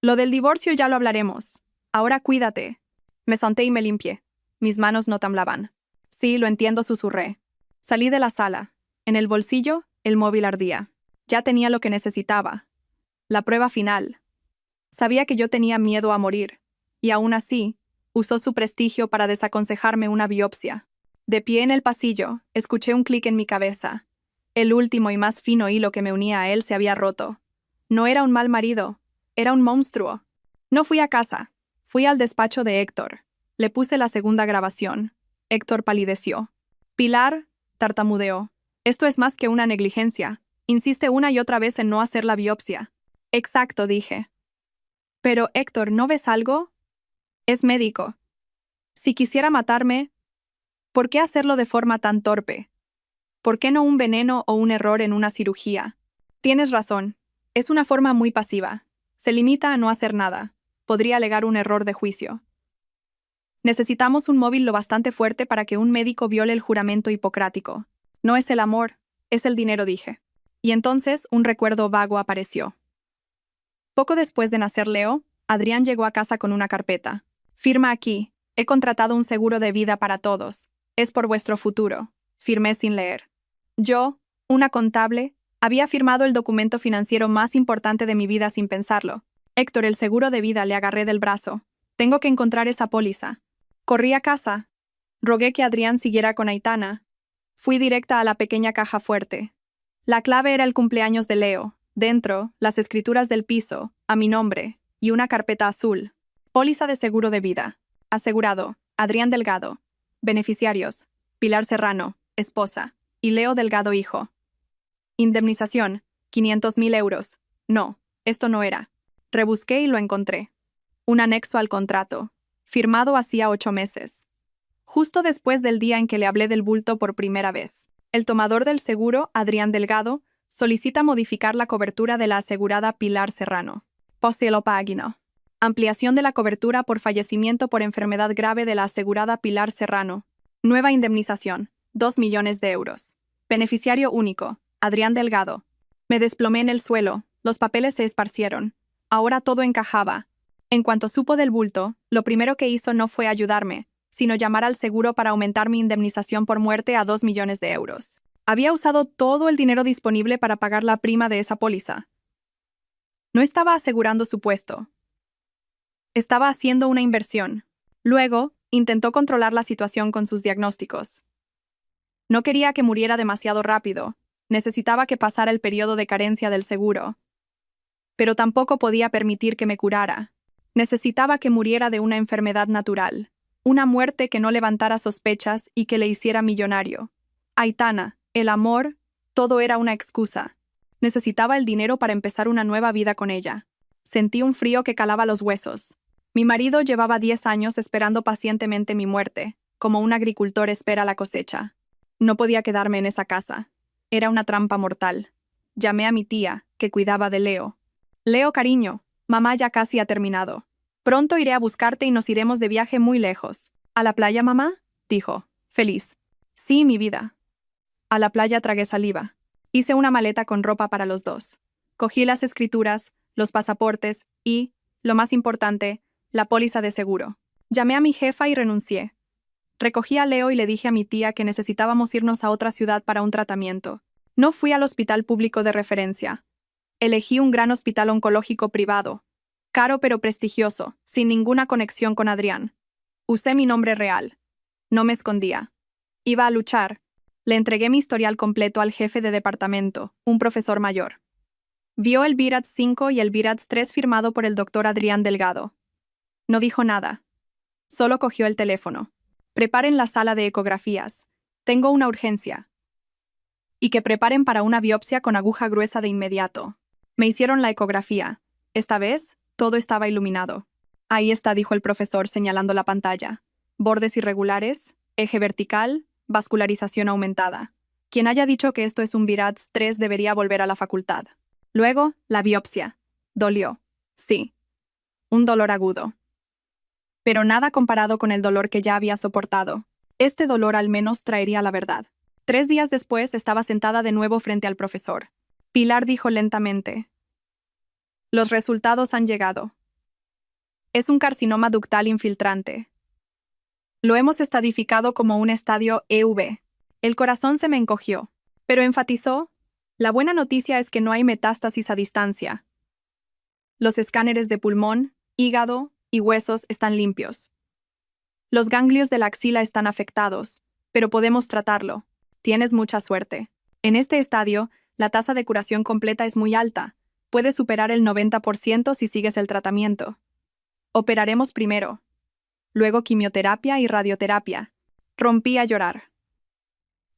Lo del divorcio ya lo hablaremos. Ahora cuídate. Me senté y me limpié. Mis manos no temblaban. Sí, lo entiendo, susurré. Salí de la sala. En el bolsillo, el móvil ardía. Ya tenía lo que necesitaba. La prueba final. Sabía que yo tenía miedo a morir, y aún así, usó su prestigio para desaconsejarme una biopsia. De pie en el pasillo, escuché un clic en mi cabeza. El último y más fino hilo que me unía a él se había roto. No era un mal marido, era un monstruo. No fui a casa, fui al despacho de Héctor. Le puse la segunda grabación. Héctor palideció. Pilar, tartamudeó. Esto es más que una negligencia. Insiste una y otra vez en no hacer la biopsia. Exacto, dije. Pero, Héctor, ¿no ves algo? Es médico. Si quisiera matarme, ¿por qué hacerlo de forma tan torpe? ¿Por qué no un veneno o un error en una cirugía? Tienes razón. Es una forma muy pasiva. Se limita a no hacer nada. Podría alegar un error de juicio. Necesitamos un móvil lo bastante fuerte para que un médico viole el juramento hipocrático. No es el amor, es el dinero, dije. Y entonces un recuerdo vago apareció. Poco después de nacer Leo, Adrián llegó a casa con una carpeta. Firma aquí. He contratado un seguro de vida para todos. Es por vuestro futuro. Firmé sin leer. Yo, una contable, había firmado el documento financiero más importante de mi vida sin pensarlo. Héctor, el seguro de vida, le agarré del brazo. Tengo que encontrar esa póliza. Corrí a casa. Rogué que Adrián siguiera con Aitana. Fui directa a la pequeña caja fuerte. La clave era el cumpleaños de Leo. Dentro, las escrituras del piso, a mi nombre, y una carpeta azul. Póliza de seguro de vida. Asegurado, Adrián Delgado. Beneficiarios, Pilar Serrano, esposa, y Leo Delgado, hijo. Indemnización, 500.000 euros. No, esto no era. Rebusqué y lo encontré. Un anexo al contrato, firmado hacía 8 meses. Justo después del día en que le hablé del bulto por primera vez. El tomador del seguro, Adrián Delgado, solicita modificar la cobertura de la asegurada Pilar Serrano. Poselo página. Ampliación de la cobertura por fallecimiento por enfermedad grave de la asegurada Pilar Serrano. Nueva indemnización, 2 millones de euros. Beneficiario único, Adrián Delgado. Me desplomé en el suelo, los papeles se esparcieron. Ahora todo encajaba. En cuanto supo del bulto, lo primero que hizo no fue ayudarme, sino llamar al seguro para aumentar mi indemnización por muerte a 2 millones de euros. Había usado todo el dinero disponible para pagar la prima de esa póliza. No estaba asegurando su puesto. Estaba haciendo una inversión. Luego, intentó controlar la situación con sus diagnósticos. No quería que muriera demasiado rápido. Necesitaba que pasara el periodo de carencia del seguro. Pero tampoco podía permitir que me curara. Necesitaba que muriera de una enfermedad natural. Una muerte que no levantara sospechas y que le hiciera millonario. Aitana, el amor, todo era una excusa. Necesitaba el dinero para empezar una nueva vida con ella. Sentí un frío que calaba los huesos. Mi marido llevaba 10 años esperando pacientemente mi muerte, como un agricultor espera la cosecha. No podía quedarme en esa casa. Era una trampa mortal. Llamé a mi tía, que cuidaba de Leo. Leo, cariño, mamá ya casi ha terminado. Pronto iré a buscarte y nos iremos de viaje muy lejos. ¿A la playa, mamá?, dijo, feliz. Sí, mi vida. A la playa tragué saliva. Hice una maleta con ropa para los dos. Cogí las escrituras, los pasaportes y, lo más importante, la póliza de seguro. Llamé a mi jefa y renuncié. Recogí a Leo y le dije a mi tía que necesitábamos irnos a otra ciudad para un tratamiento. No fui al hospital público de referencia. Elegí un gran hospital oncológico privado. Caro pero prestigioso, sin ninguna conexión con Adrián. Usé mi nombre real. No me escondía. Iba a luchar. Le entregué mi historial completo al jefe de departamento, un profesor mayor. Vio el VIRATS 5 y el VIRATS 3 firmado por el doctor Adrián Delgado. No dijo nada. Solo cogió el teléfono. Preparen la sala de ecografías. Tengo una urgencia. y que preparen para una biopsia con aguja gruesa de inmediato. Me hicieron la ecografía. Esta vez, todo estaba iluminado. Ahí está, dijo el profesor señalando la pantalla. Bordes irregulares, eje vertical, vascularización aumentada. Quien haya dicho que esto es un VIRADS 3 debería volver a la facultad. Luego, la biopsia. Dolió. Sí. Un dolor agudo. Pero nada comparado con el dolor que ya había soportado. Este dolor al menos traería la verdad. 3 días después estaba sentada de nuevo frente al profesor. Pilar dijo lentamente: los resultados han llegado. Es un carcinoma ductal infiltrante. Lo hemos estadificado como un estadio EV. El corazón se me encogió, pero enfatizó: la buena noticia es que no hay metástasis a distancia. Los escáneres de pulmón, hígado y huesos están limpios. Los ganglios de la axila están afectados, pero podemos tratarlo. Tienes mucha suerte. En este estadio, la tasa de curación completa es muy alta. Puedes superar el 90% si sigues el tratamiento. Operaremos primero. Luego quimioterapia y radioterapia. Rompí a llorar.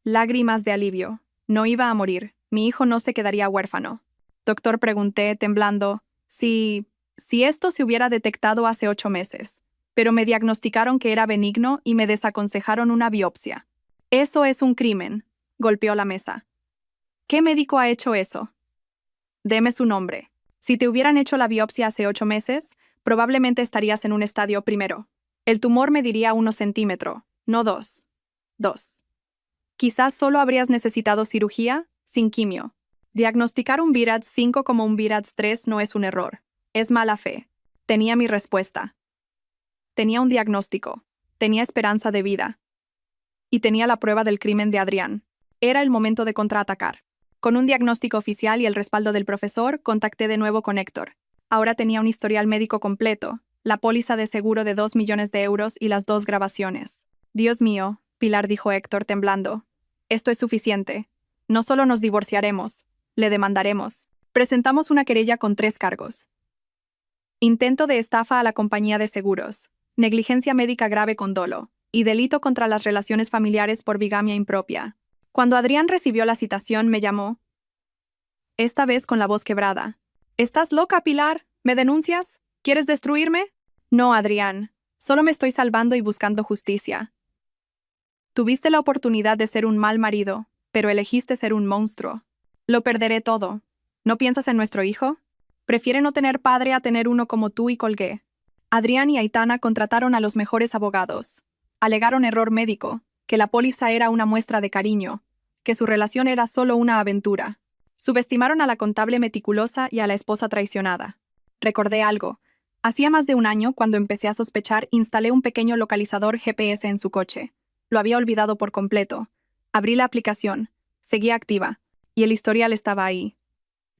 Lágrimas de alivio. No iba a morir. Mi hijo no se quedaría huérfano. Doctor, pregunté, temblando, si esto se hubiera detectado hace 8 meses. Pero me diagnosticaron que era benigno y me desaconsejaron una biopsia. Eso es un crimen. Golpeó la mesa. ¿Qué médico ha hecho eso? Deme su nombre. Si te hubieran hecho la biopsia hace 8 meses, probablemente estarías en un estadio primero. El tumor mediría 1 centímetro, no 2. 2. Quizás solo habrías necesitado cirugía, sin quimio. Diagnosticar un VIRADS 5 como un VIRADS 3 no es un error. Es mala fe. Tenía mi respuesta. Tenía un diagnóstico. Tenía esperanza de vida. Y tenía la prueba del crimen de Adrián. Era el momento de contraatacar. Con un diagnóstico oficial y el respaldo del profesor, contacté de nuevo con Héctor. Ahora tenía un historial médico completo, la póliza de seguro de 2 millones de euros y las 2 grabaciones. Dios mío, Pilar, dijo Héctor temblando. Esto es suficiente. No solo nos divorciaremos, le demandaremos. Presentamos una querella con 3 cargos. Intento de estafa a la compañía de seguros, negligencia médica grave con dolo, y delito contra las relaciones familiares por bigamia impropia. Cuando Adrián recibió la citación, me llamó. Esta vez con la voz quebrada. ¿Estás loca, Pilar? ¿Me denuncias? ¿Quieres destruirme? No, Adrián. Solo me estoy salvando y buscando justicia. Tuviste la oportunidad de ser un mal marido, pero elegiste ser un monstruo. Lo perderé todo. ¿No piensas en nuestro hijo? Prefiere no tener padre a tener uno como tú y colgué. Adrián y Aitana contrataron a los mejores abogados. Alegaron error médico, que la póliza era una muestra de cariño, que su relación era solo una aventura. Subestimaron a la contable meticulosa y a la esposa traicionada. Recordé algo. Hacía más de un año, cuando empecé a sospechar, instalé un pequeño localizador GPS en su coche. Lo había olvidado por completo. Abrí la aplicación, seguía activa, y el historial estaba ahí.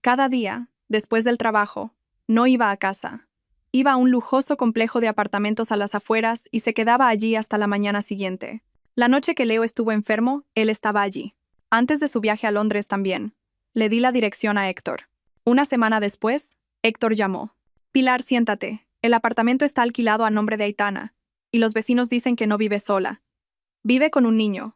Cada día, después del trabajo, no iba a casa. Iba a un lujoso complejo de apartamentos a las afueras y se quedaba allí hasta la mañana siguiente. La noche que Leo estuvo enfermo, él estaba allí. Antes de su viaje a Londres también. Le di la dirección a Héctor. Una semana después, Héctor llamó. Pilar, siéntate. El apartamento está alquilado a nombre de Aitana, y los vecinos dicen que no vive sola. Vive con un niño.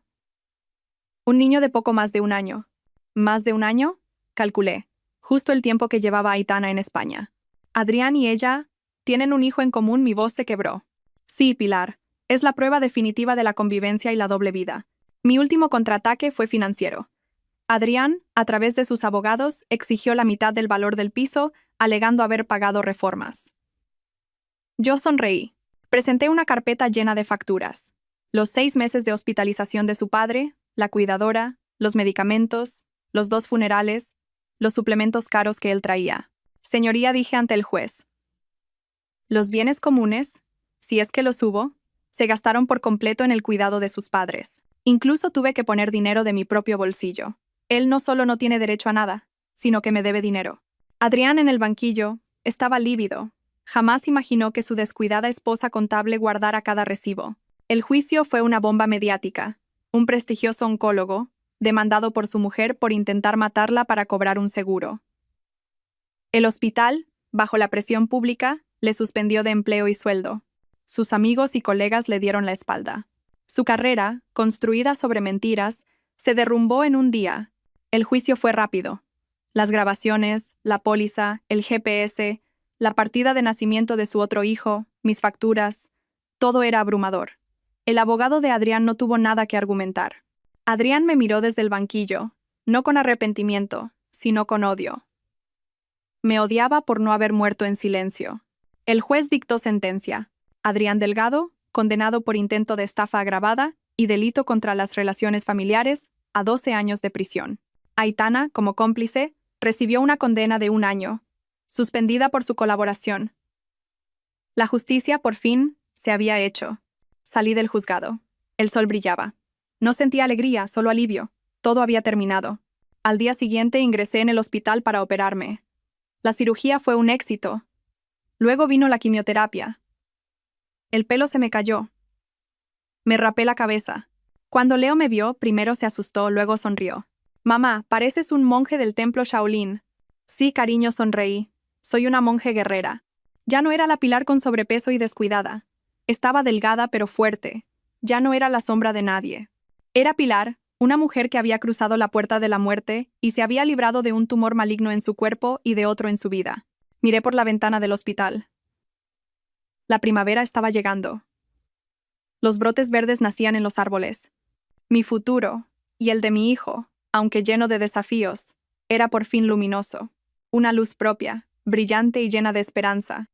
Un niño de poco más de 1 año. ¿Más de 1 año? Calculé. Justo el tiempo que llevaba Aitana en España. Adrián y ella tienen un hijo en común. Mi voz se quebró. Sí, Pilar. Es la prueba definitiva de la convivencia y la doble vida. Mi último contraataque fue financiero. Adrián, a través de sus abogados, exigió la mitad del valor del piso, alegando haber pagado reformas. Yo sonreí. Presenté una carpeta llena de facturas. Los 6 meses de hospitalización de su padre, la cuidadora, los medicamentos, los 2 funerales, los suplementos caros que él traía. Señoría, dije ante el juez. Los bienes comunes, si es que los hubo, se gastaron por completo en el cuidado de sus padres. Incluso tuve que poner dinero de mi propio bolsillo. Él no solo no tiene derecho a nada, sino que me debe dinero. Adrián, en el banquillo, estaba lívido. Jamás imaginó que su descuidada esposa contable guardara cada recibo. El juicio fue una bomba mediática. Un prestigioso oncólogo, demandado por su mujer por intentar matarla para cobrar un seguro. El hospital, bajo la presión pública, le suspendió de empleo y sueldo. Sus amigos y colegas le dieron la espalda. Su carrera, construida sobre mentiras, se derrumbó en un día, El juicio fue rápido. Las grabaciones, la póliza, el GPS, la partida de nacimiento de su otro hijo, mis facturas, todo era abrumador. El abogado de Adrián no tuvo nada que argumentar. Adrián me miró desde el banquillo, no con arrepentimiento, sino con odio. Me odiaba por no haber muerto en silencio. El juez dictó sentencia. Adrián Delgado, condenado por intento de estafa agravada y delito contra las relaciones familiares, a 12 años de prisión. Aitana, como cómplice, recibió una condena de 1 año, suspendida por su colaboración. La justicia, por fin, se había hecho. Salí del juzgado. El sol brillaba. No sentía alegría, solo alivio. Todo había terminado. Al día siguiente ingresé en el hospital para operarme. La cirugía fue un éxito. Luego vino la quimioterapia. El pelo se me cayó. Me rapé la cabeza. Cuando Leo me vio, primero se asustó, luego sonrió. Mamá, pareces un monje del templo Shaolin. Sí, cariño, sonreí. Soy una monje guerrera. Ya no era la Pilar con sobrepeso y descuidada. Estaba delgada pero fuerte. Ya no era la sombra de nadie. Era Pilar, una mujer que había cruzado la puerta de la muerte y se había librado de un tumor maligno en su cuerpo y de otro en su vida. Miré por la ventana del hospital. La primavera estaba llegando. Los brotes verdes nacían en los árboles. Mi futuro, y el de mi hijo, aunque lleno de desafíos, era por fin luminoso. Una luz propia, brillante y llena de esperanza.